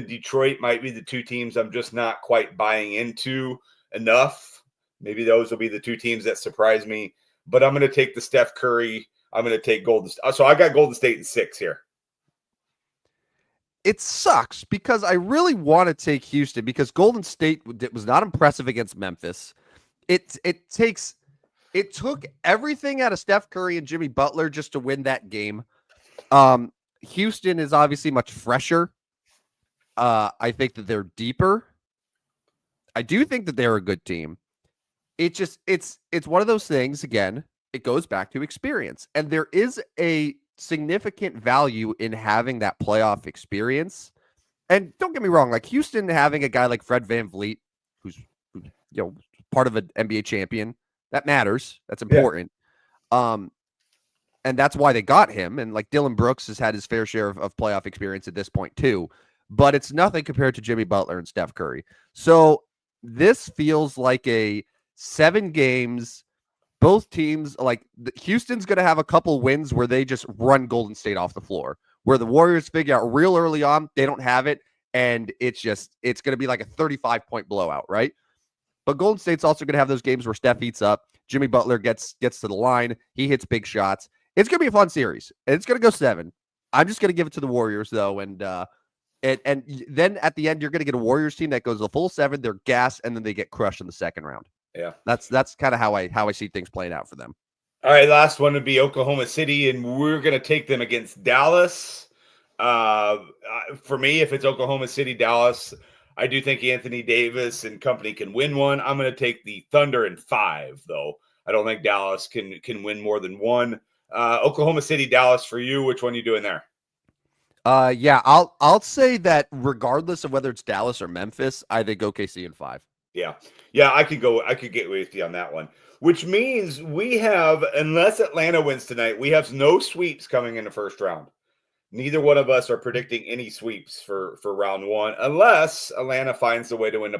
Detroit might be the 2 teams I'm just not quite buying into enough. Maybe those will be the 2 teams that surprise me. But I'm going to take the Steph Curry. I'm going to take Golden State. So I got Golden State in 6 here. It sucks because I really want to take Houston because Golden State was not impressive against Memphis. It took everything out of Steph Curry and Jimmy Butler just to win that game. Houston is obviously much fresher. I think that they're deeper. I do think that they're a good team. It's one of those things, again, it goes back to experience. And there is a significant value in having that playoff experience. And don't get me wrong, like Houston having a guy like Fred VanVleet, who's part of an NBA champion, that matters. That's important. Yeah. And that's why they got him. And like Dylan Brooks has had his fair share of playoff experience at this point too. But it's nothing compared to Jimmy Butler and Steph Curry. So this feels like a 7 games. Both teams, like Houston's going to have a couple wins where they just run Golden State off the floor, where the Warriors figure out real early on they don't have it, and it's going to be like a 35-point blowout, right? But Golden State's also going to have those games where Steph eats up, Jimmy Butler gets to the line, he hits big shots. It's going to be a fun series, and it's going to go 7. I'm just going to give it to the Warriors, though, and then at the end, you're going to get a Warriors team that goes a full 7, they're gassed, and then they get crushed in the second round. Yeah, that's kind of how I see things playing out for them. All right, last one would be Oklahoma City, and we're going to take them against Dallas. For me, if it's Oklahoma City, Dallas, I do think Anthony Davis and company can win one. I'm going to take the Thunder in 5, though. I don't think Dallas can win more than one. Oklahoma City, Dallas for you. Which one are you doing there? Yeah, I'll say that regardless of whether it's Dallas or Memphis, I think OKC in 5. Yeah, I could get with you on that one. Which means we have, unless Atlanta wins tonight, we have no sweeps coming in the first round. Neither one of us are predicting any sweeps for round 1, unless Atlanta finds a way to win the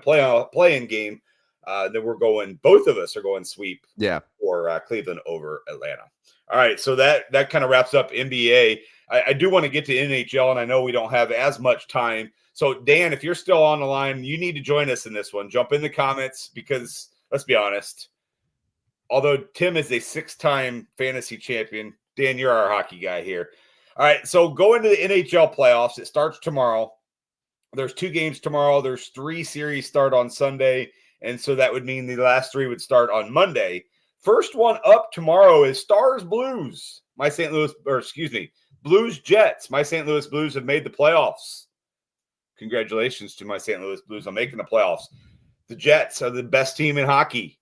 play-in game. Then both of us are going sweep. Yeah, for Cleveland over Atlanta. All right, so that kind of wraps up NBA. I do want to get to NHL, and I know we don't have as much time. So, Dan, if you're still on the line, you need to join us in this one. Jump in the comments because, let's be honest, although Tim is a 6-time fantasy champion, Dan, you're our hockey guy here. All right, so go into the NHL playoffs. It starts tomorrow. There's 2 games tomorrow. There's 3 series start on Sunday, and so that would mean the last 3 would start on Monday. First one up tomorrow is Stars Blues. Blues Jets. My St. Louis Blues have made the playoffs. Congratulations to my St. Louis Blues on making the playoffs. The Jets are the best team in hockey.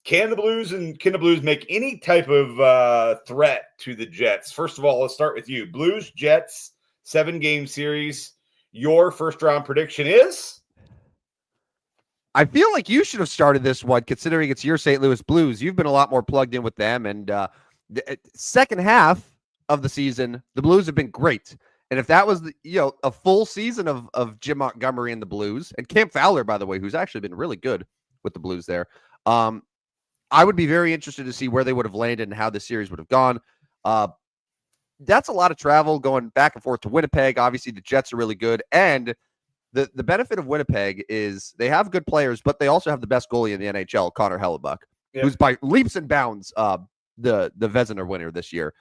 Can the Blues make any type of threat to the Jets? First of all, let's start with you. Blues Jets 7-game series. Your first round prediction is? I feel like you should have started this one, considering it's your St. Louis Blues. You've been a lot more plugged in with them, and the second half of the season, the Blues have been great. And if that was a full season of Jim Montgomery and the Blues, and Cam Fowler, by the way, who's actually been really good with the Blues there, I would be very interested to see where they would have landed and how the series would have gone. That's a lot of travel going back and forth to Winnipeg. Obviously, the Jets are really good, and the benefit of Winnipeg is they have good players, but they also have the best goalie in the NHL, Connor Hellebuck, who's by leaps and bounds the Vezina winner this year.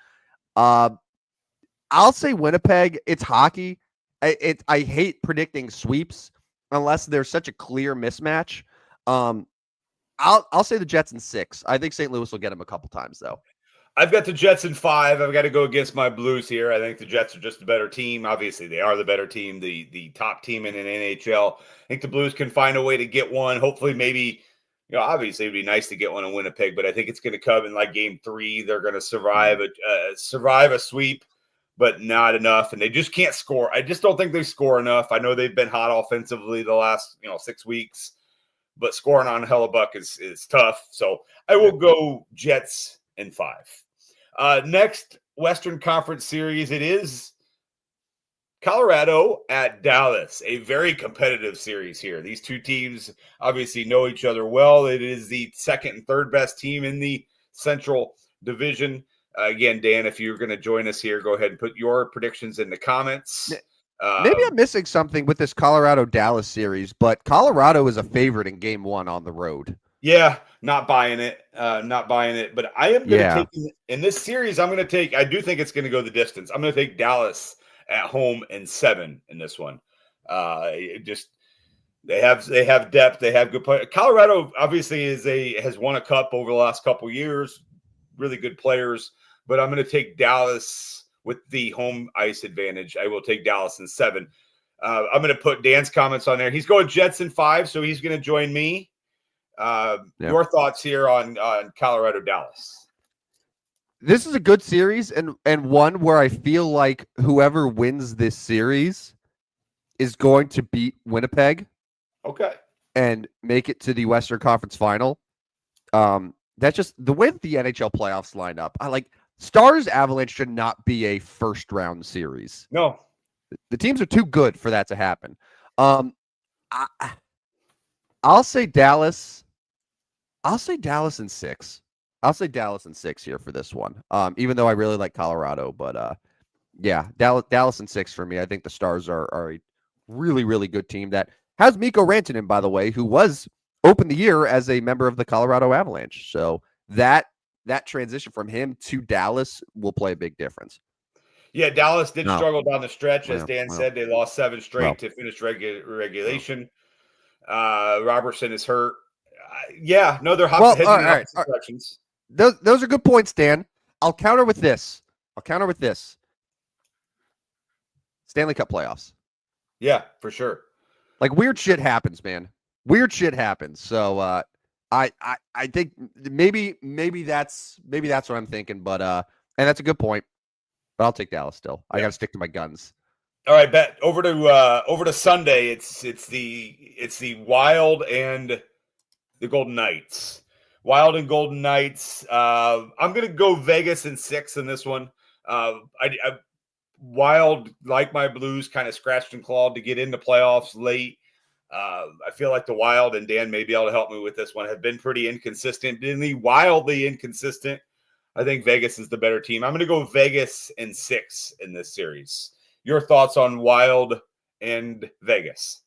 I'll say Winnipeg. It's hockey. I hate predicting sweeps unless there's such a clear mismatch. I'll say the Jets in 6. I think St. Louis will get them a couple times though. I've got the Jets in 5. I've got to go against my Blues here. I think the Jets are just a better team. Obviously, they are the better team, the top team in an NHL. I think the Blues can find a way to get one. Hopefully, maybe, obviously it'd be nice to get one in Winnipeg, but I think it's going to come in like game 3. They're going to survive a sweep, but not enough, and they just can't score. I just don't think they score enough. I know they've been hot offensively the last 6 weeks, but scoring on Hellebuck is tough. So I will go Jets in 5. Next Western Conference series, it is Colorado at Dallas, a very competitive series here. These two teams obviously know each other well. It is the second and third best team in the Central Division. Again, Dan, if you're going to join us here, go ahead and put your predictions in the comments. Maybe I'm missing something with this Colorado-Dallas series, but Colorado is a favorite in game 1 on the road. Yeah, not buying it. But I am going to take in this series. I do think it's going to go the distance. I'm going to take Dallas at home in 7 in this one. They have depth. They have good players. Colorado obviously has won a cup over the last couple years. Really good players, but I'm going to take Dallas with the home ice advantage. I will take Dallas in 7. I'm going to put Dan's comments on there. He's going Jets in 5, so he's going to join me. Your thoughts here on Colorado Dallas? This is a good series and one where I feel like whoever wins this series is going to beat Winnipeg. Okay. And make it to the Western Conference Final. That's just the way that the NHL playoffs line up. I like Stars Avalanche should not be a first round series. No. The teams are too good for that to happen. I'll say Dallas. I'll say Dallas in 6. I'll say Dallas in 6 here for this one. Even though I really like Colorado, but yeah, Dallas in 6 for me. I think the Stars are a really, really good team that has Mikko Rantanen, by the way, who was opened the year as a member of the Colorado Avalanche. So that transition from him to Dallas will play a big difference. Yeah, Dallas did struggle down the stretch. As Dan Well. said, they lost 7 straight to finish regulation. Robertson is hurt. Yeah, no, they're heading in opposite directions. Those are good points, Dan. I'll counter with this. Stanley Cup playoffs. Yeah, for sure. Like weird shit happens, man. Weird shit happens. So I think maybe that's what I'm thinking, but and that's a good point. But I'll take Dallas still. I got to stick to my guns. All right, bet over to Sunday. It's the Wild and the Golden Knights. Wild and Golden Knights. I'm going to go Vegas in 6 in this one. Wild, like my Blues, kind of scratched and clawed to get into playoffs late. I feel like the Wild, and Dan may be able to help me with this one, have been pretty inconsistent, wildly inconsistent. I think Vegas is the better team. I'm going to go Vegas in 6 in this series. Your thoughts on Wild and Vegas?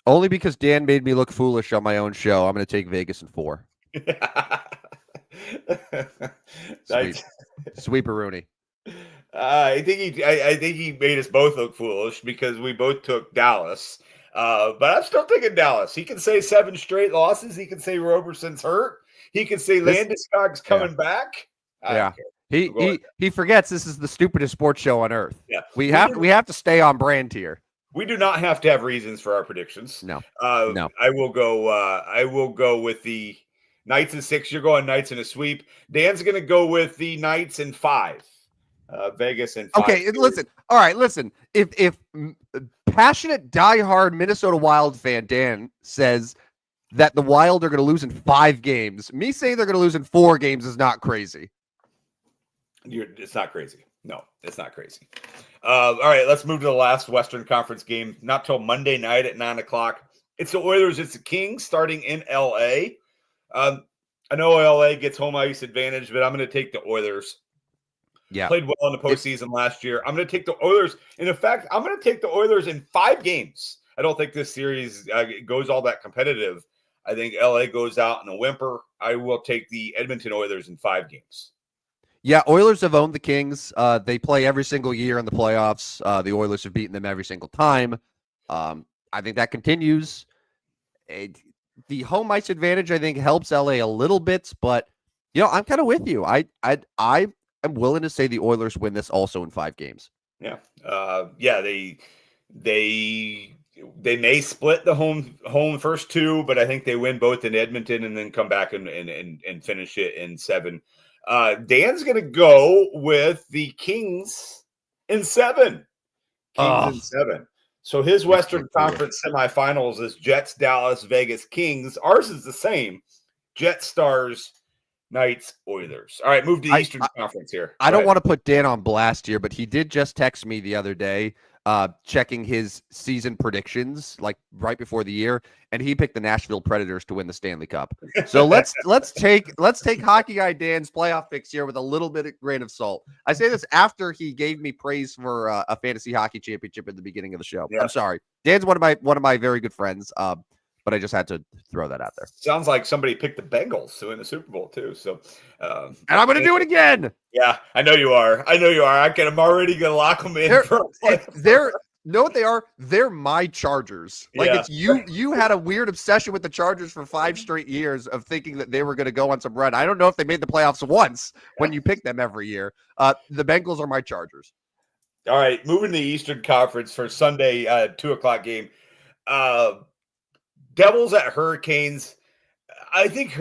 Only because Dan made me look foolish on my own show. I'm going to take Vegas in 4. Sweeper-Rooney. I think he made us both look foolish because we both took Dallas. But I'm still thinking Dallas. He can say 7 straight losses. He can say Roberson's hurt. He can say Landeskog's coming back. Yeah. He forgets this is the stupidest sports show on earth. Yeah. We have to stay on brand here. We do not have to have reasons for our predictions. No. I will go with the Knights in 6. You're going Knights in a sweep. Dan's going to go with the Knights in 5. Vegas in 5. Okay, listen. All right, listen. If passionate diehard Minnesota Wild fan Dan says that the Wild are going to lose in 5 games, me saying they're going to lose in 4 games is not crazy. It's not crazy. No, it's not crazy. All right, let's move to the last Western Conference game. Not till Monday night at 9:00. It's the Oilers. It's the Kings starting in L.A. I know L.A. gets home ice advantage, but I'm going to take the Oilers. Yeah, played well in the postseason last year. I'm going to take the Oilers. And in fact, I'm going to take the Oilers in 5 games. I don't think this series goes all that competitive. I think L.A. goes out in a whimper. I will take the Edmonton Oilers in 5 games. Yeah, Oilers have owned the Kings. They play every single year in the playoffs. The Oilers have beaten them every single time. I think that continues. The home ice advantage, I think, helps LA a little bit, but I'm kind of with you. I am willing to say the Oilers win this also in 5 games. Yeah, they may split the home first 2, but I think they win both in Edmonton and then come back and finish it in 7. Dan's going to go with the Kings in 7. In 7. So his Western Conference semifinals is Jets, Dallas, Vegas, Kings. Ours is the same. Jets, Stars, Knights, Oilers. All right, move to the Eastern Conference here. I don't want to put Dan on blast here, but he did just text me the other day checking his season predictions like right before the year, and he picked the Nashville Predators to win the Stanley Cup. So let's take Hockey Guy Dan's playoff picks here with a little bit of grain of salt. I say this after he gave me praise for a fantasy hockey championship at the beginning of the show. Yeah. I'm sorry, Dan's one of my very good friends, but I just had to throw that out there. Sounds like somebody picked the Bengals to win the Super Bowl too. So, and I'm going to do it again. Yeah, I know you are. I'm already going to lock them in. They're know what they are? They're my Chargers. Like it's you had a weird obsession with the Chargers for 5 straight years of thinking that they were going to go on some run. I don't know if they made the playoffs once when you pick them every year. The Bengals are my Chargers. All right, moving to the Eastern Conference for Sunday 2:00 game. Devils at Hurricanes. I think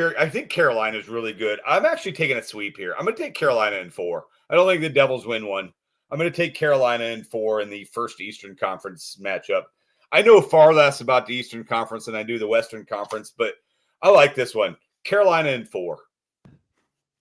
Carolina is really good. I'm actually taking a sweep here. I'm going to take Carolina in 4. I don't think the Devils win one. I'm going to take Carolina in 4 in the first Eastern Conference matchup. I know far less about the Eastern Conference than I do the Western Conference, but I like this one. Carolina in 4.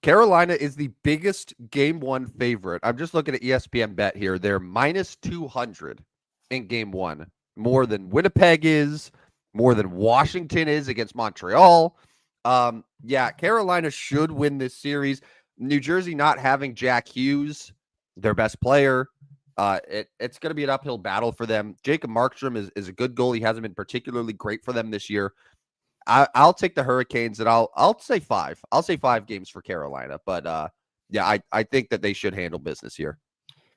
Carolina is the biggest Game 1 favorite. I'm just looking at ESPN Bet here. They're minus 200 in Game 1, more than Winnipeg is, more than Washington is against Montreal. Yeah, Carolina should win this series. New Jersey not having Jack Hughes, their best player, it's going to be an uphill battle for them. Jacob Markstrom is a good goalie. He hasn't been particularly great for them this year. I'll take the Hurricanes, and I'll say 5. I'll say 5 games for Carolina, but yeah, I think that they should handle business here.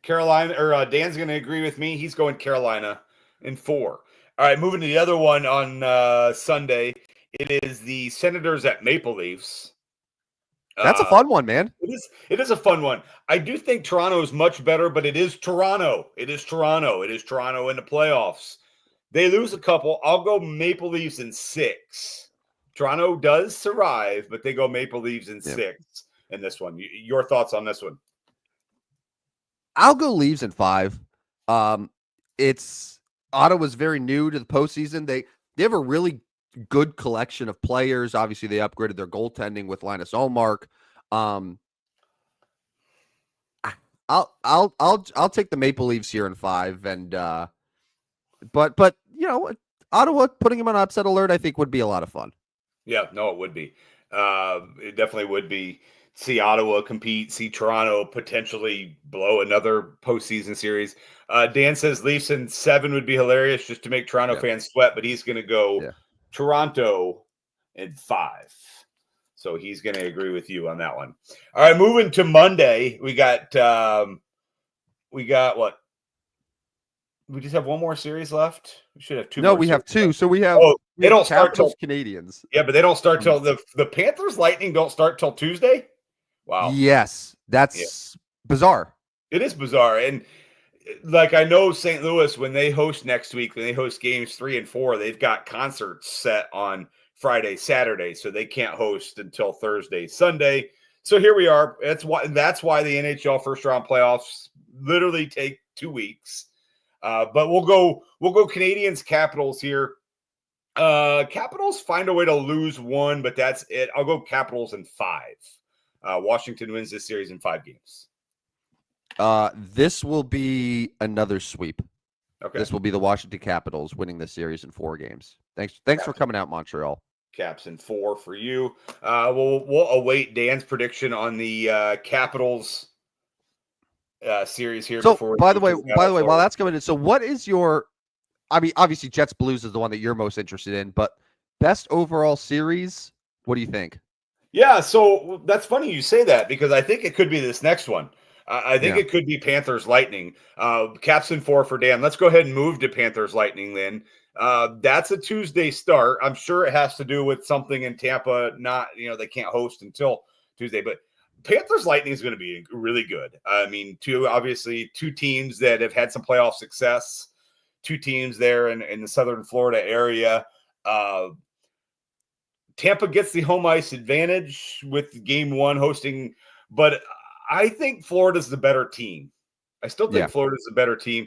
Carolina, or Dan's going to agree with me. He's going Carolina in 4. All right, moving to the other one on Sunday. It is the Senators at Maple Leafs. That's a fun one, man. It is a fun one. I do think Toronto is much better, but it is Toronto. It is Toronto in the playoffs. They lose a couple. I'll go Maple Leafs in 6. Toronto does survive, but they go Maple Leafs in 6 in this one. Your thoughts on this one? I'll go Leafs in 5. It's Ottawa's very new to the postseason. They have a really good collection of players. Obviously, they upgraded their goaltending with Linus Ullmark. I'll take the Maple Leafs here in 5, and but you know, Ottawa putting him on upset alert, I think would be a lot of fun. Yeah, no, it would be. It definitely would be. See Ottawa compete, see Toronto potentially blow another postseason series. Dan says Leafs in 7 would be hilarious just to make Toronto fans sweat, but he's going to go Toronto in 5. So he's going to agree with you on that one. All right, moving to Monday, we got what? We just have one more series left. We should have 2 more. No, we have 2. So we have they don't start till Canadians. Yeah, but they don't start till the Panthers Lightning don't start till Tuesday. Wow. Yes, that's bizarre. It is bizarre. And like I know St. Louis, when they host next week, when they host games 3 and 4, they've got concerts set on Friday, Saturday, so they can't host until Thursday, Sunday. So here we are. That's why the NHL first round playoffs literally take 2 weeks. But we'll go Canadians Capitals here. Capitals find a way to lose 1, but that's it. I'll go Capitals in 5. Washington wins this series in 5 games. This will be another sweep. Okay. This will be the Washington Capitals winning this series in 4 games. Thanks for coming out, Montreal. Caps in 4 for you. We'll await Dan's prediction on the Capitals series here. So, by the way, while that's coming in, so what is your? I mean, obviously, Jets Blues is the one that you're most interested in, but best overall series. What do you think? Yeah, so that's funny you say that because I think it could be this next one. I think it could be Panthers Lightning. Caps in 4 for Dan. Let's go ahead and move to Panthers Lightning then. That's a Tuesday start. I'm sure it has to do with something in Tampa. Not, they can't host until Tuesday, but Panthers Lightning is going to be really good. I mean, two teams that have had some playoff success, 2 teams there in the Southern Florida area. Tampa gets the home ice advantage with game 1 hosting, but I think Florida's the better team. I still think Florida's the better team.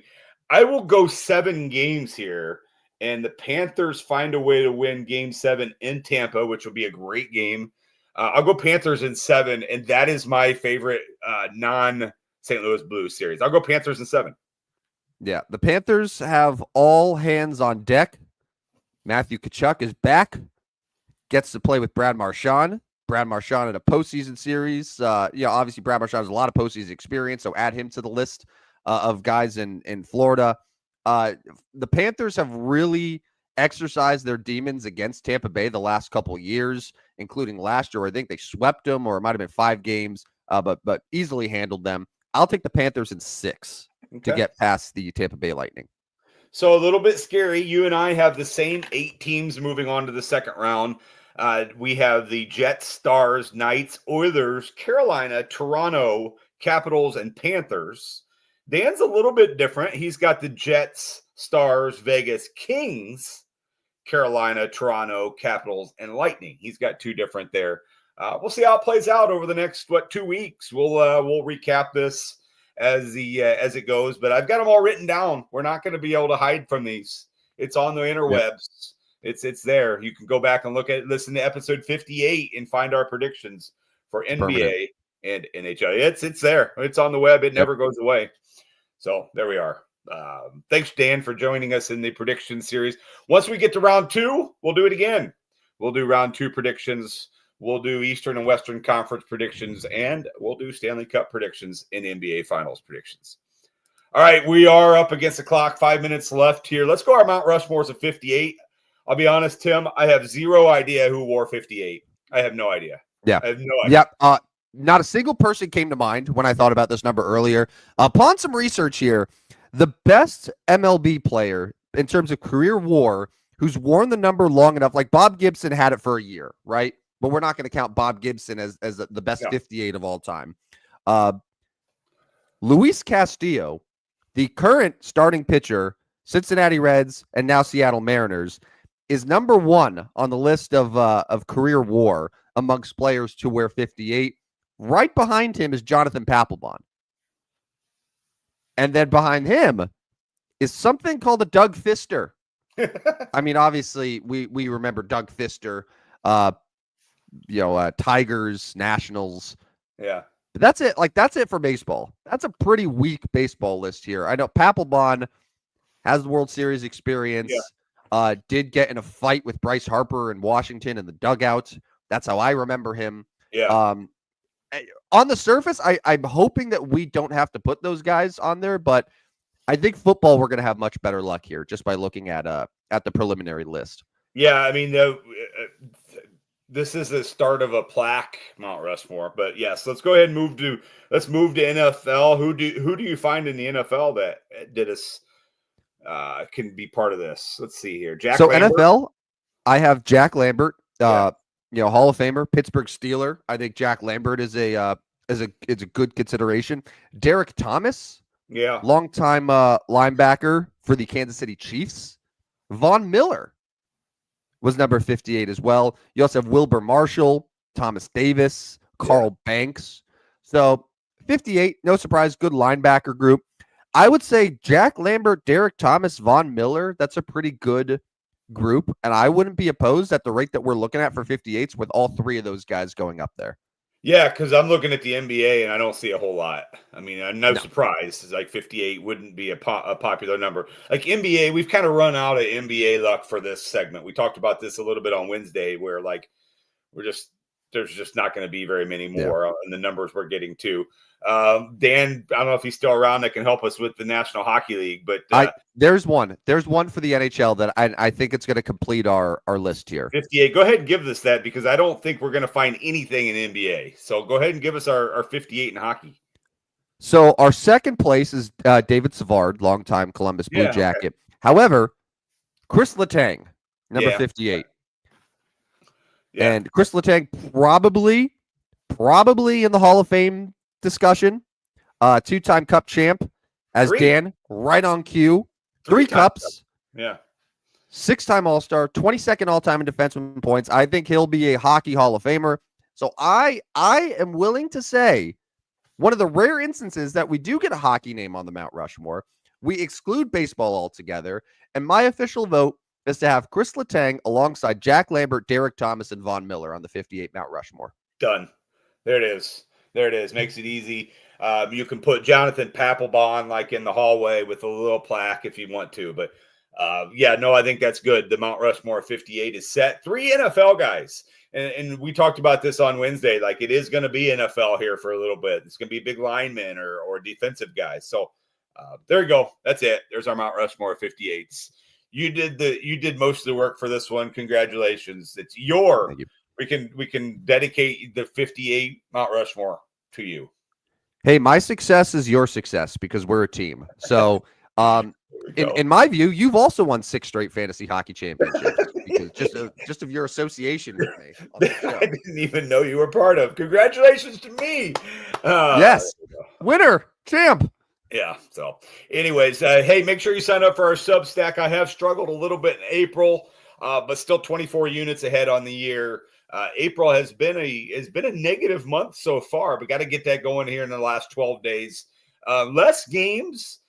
I will go 7 games here, and the Panthers find a way to win game 7 in Tampa, which will be a great game. I'll go Panthers in 7, and that is my favorite non-St. Louis Blues series. I'll go Panthers in 7. Yeah, the Panthers have all hands on deck. Matthew Tkachuk is back. Gets to play with Brad Marchand. Brad Marchand in a postseason series. Obviously Brad Marchand has a lot of postseason experience, so add him to the list of guys in Florida. The Panthers have really exercised their demons against Tampa Bay the last couple of years, including last year. I think they swept them, or it might have been 5 games, but easily handled them. I'll take the Panthers in 6 to get past the Tampa Bay Lightning. So a little bit scary. You and I have the same 8 teams moving on to the second round. We have the Jets, Stars, Knights, Oilers, Carolina, Toronto, Capitals, and Panthers. Dan's a little bit different. He's got the Jets, Stars, Vegas, Kings, Carolina, Toronto, Capitals, and Lightning. He's got 2 different there. We'll see how it plays out over the next 2 weeks. We'll recap this as it goes, but I've got them all written down. We're not going to be able to hide from these. It's on the interwebs. It's there. You can go back and listen to episode 58 and find our predictions for NBA and NHL. It's there. It's on the web. It never goes away. So there we are. Thanks, Dan, for joining us in the prediction series. Once we get to round 2, we'll do it again. We'll do round 2 predictions. We'll do Eastern and Western Conference predictions, and we'll do Stanley Cup predictions and NBA Finals predictions. All right, we are up against the clock. 5 minutes left here. Let's go our Mount Rushmores of 58. I'll be honest, Tim, I have zero idea who wore 58. I have no idea. Yeah. I have no idea. Yep. Not a single person came to mind when I thought about this number earlier. Upon some research here, the best MLB player in terms of career WAR who's worn the number long enough, like Bob Gibson had it for a year, right? But we're not going to count Bob Gibson as the best 58 of all time. Luis Castillo, the current starting pitcher, Cincinnati Reds and now Seattle Mariners, is number 1 on the list of career WAR amongst players to wear 58. Right behind him is Jonathan Papelbon. And then behind him is something called a Doug Fister. I mean, obviously, we remember Doug Fister, Tigers, Nationals. Yeah. But that's it. Like, that's it for baseball. That's a pretty weak baseball list here. I know Papelbon has the World Series experience. Yeah. Did get in a fight with Bryce Harper in Washington in the dugout. That's how I remember him. Yeah. On the surface, I'm hoping that we don't have to put those guys on there, but I think football, we're going to have much better luck here just by looking at the preliminary list. Yeah, I mean, this is the start of a plaque, Mount Rushmore. But yes, let's go ahead and move to NFL. Who do you find in the NFL that did us can be part of this? Let's see here. So Lambert? NFL, I have Jack Lambert. Hall of Famer, Pittsburgh Steeler. I think Jack Lambert is a good consideration. Derek Thomas, longtime linebacker for the Kansas City Chiefs. Von Miller was number 58 as well. You also have Wilbur Marshall, Thomas Davis, Carl Banks. So 58, no surprise, good linebacker group. I would say Jack Lambert, Derek Thomas, Von Miller. That's a pretty good group, and I wouldn't be opposed at the rate that we're looking at for 58s with all 3 of those guys going up there. Yeah, because I'm looking at the NBA and I don't see a whole lot. I mean, no surprise. It's like 58 wouldn't be a popular number. Like NBA, we've kind of run out of NBA luck for this segment. We talked about this a little bit on Wednesday, where like there's just not going to be very many more in the numbers we're getting to. Dan, I don't know if he's still around that can help us with the National Hockey League, but there's one for the NHL that I think it's going to complete our list here. 58. Go ahead and give us that, because I don't think we're going to find anything in NBA. So go ahead and give us our 58 in hockey. So our second place is David Savard, longtime Columbus Blue Jacket. Okay. However, Chris Letang, number 58. Yeah. And Chris Letang probably in the Hall of Fame discussion. 2-time Cup champ, as 3. Dan, right on cue. 3 cups. Yeah. 6-time All-Star, 22nd all-time in defenseman points. I think he'll be a hockey Hall of Famer. So I am willing to say one of the rare instances that we do get a hockey name on the Mount Rushmore. We exclude baseball altogether, and my official vote is to have Chris Letang alongside Jack Lambert, Derek Thomas, and Von Miller on the 58 Mount Rushmore. Done. There it is. Makes it easy. You can put Jonathan Papelbon like in the hallway with a little plaque if you want to. But I think that's good. The Mount Rushmore 58 is set. 3 NFL guys. And we talked about this on Wednesday. Like, it is going to be NFL here for a little bit. It's going to be big linemen or defensive guys. So there you go. That's it. There's our Mount Rushmore 58s. You did most of the work for this one. Congratulations. It's your. Thank you. We can dedicate the 58 Mount Rushmore to you. Hey, my success is your success because we're a team. So, in my view, you've also won 6 straight fantasy hockey championships because just of your association with me. On the show. I didn't even know you were part of. Congratulations to me. Yes, winner, champ. Yeah. So, anyways, hey, make sure you sign up for our Substack. I have struggled a little bit in April, but still 24 units ahead on the year. April has been a negative month so far, but got to get that going here in the last 12 days. Less games.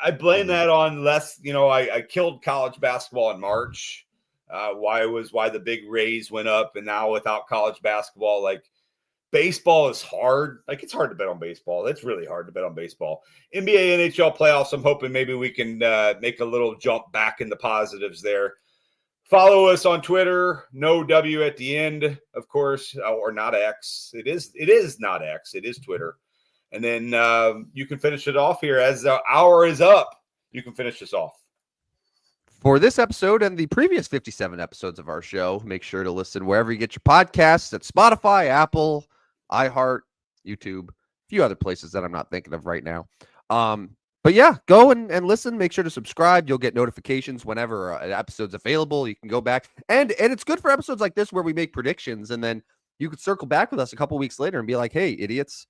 I blame that on less. I killed college basketball in March. Why the big raise went up, and now without college basketball, like Baseball is hard. Like, it's hard to bet on baseball. It's really hard to bet on baseball. NBA, NHL playoffs, I'm hoping maybe we can make a little jump back in the positives there. Follow us on Twitter. No W at the end, of course, or not X. It is not X. It is Twitter. And then you can finish it off here as the hour is up. You can finish this off. For this episode and the previous 57 episodes of our show, make sure to listen wherever you get your podcasts, at Spotify, Apple, iHeart, YouTube, a few other places that I'm not thinking of right now. But yeah, go and listen. Make sure to subscribe. You'll get notifications whenever an episode's available. You can go back. And it's good for episodes like this where we make predictions, and then you could circle back with us a couple weeks later and be like, hey, idiots,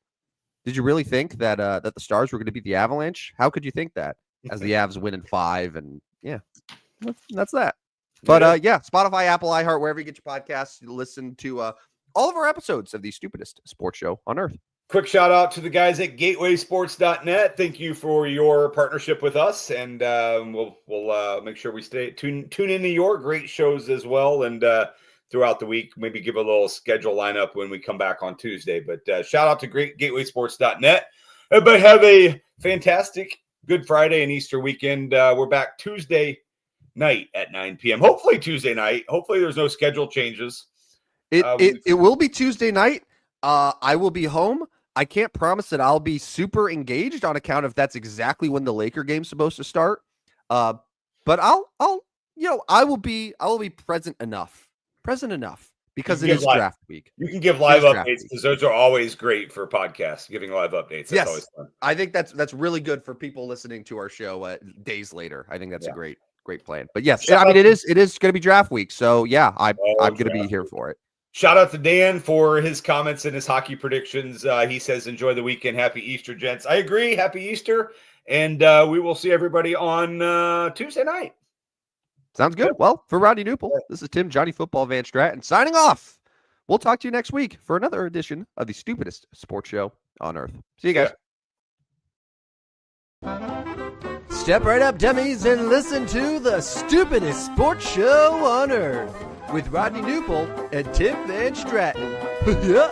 did you really think that that the Stars were going to beat the Avalanche? How could you think that? As the Avs win in 5, and yeah, that's that. But yeah, Spotify, Apple, iHeart, wherever you get your podcasts, you listen to all of our episodes of the stupidest sports show on earth. Quick shout out to the guys at gatewaysports.net. Thank you for your partnership with us, and we'll make sure we tune into your great shows as well, and throughout the week, maybe give a little schedule lineup when we come back on Tuesday. But shout out to gatewaysports.net. Everybody have a fantastic Good Friday and Easter weekend. We're back Tuesday night at 9 p.m. Hopefully Tuesday night. Hopefully there's no schedule changes. It will be Tuesday night. I will be home. I can't promise that I'll be super engaged on account of that's exactly when the Laker game's supposed to start. But I will be present enough because it is draft week. You can give live updates because those are always great for podcasts, giving live updates. That's always fun. I think that's really good for people listening to our show days later. I think that's a great plan. But yes, it is going to be draft week. So yeah, I'm going to be here for it. Shout out to Dan for his comments and his hockey predictions. He says, enjoy the weekend. Happy Easter, gents. I agree. Happy Easter. And we will see everybody on Tuesday night. Sounds good. Well, for Rodney Newple, this is Tim, Johnny Football Van Stratton, signing off. We'll talk to you next week for another edition of the stupidest sports show on earth. See you guys. Step right up, dummies, and listen to the stupidest sports show on earth with Rodney Newple and Tim Van Stratton. Yeah.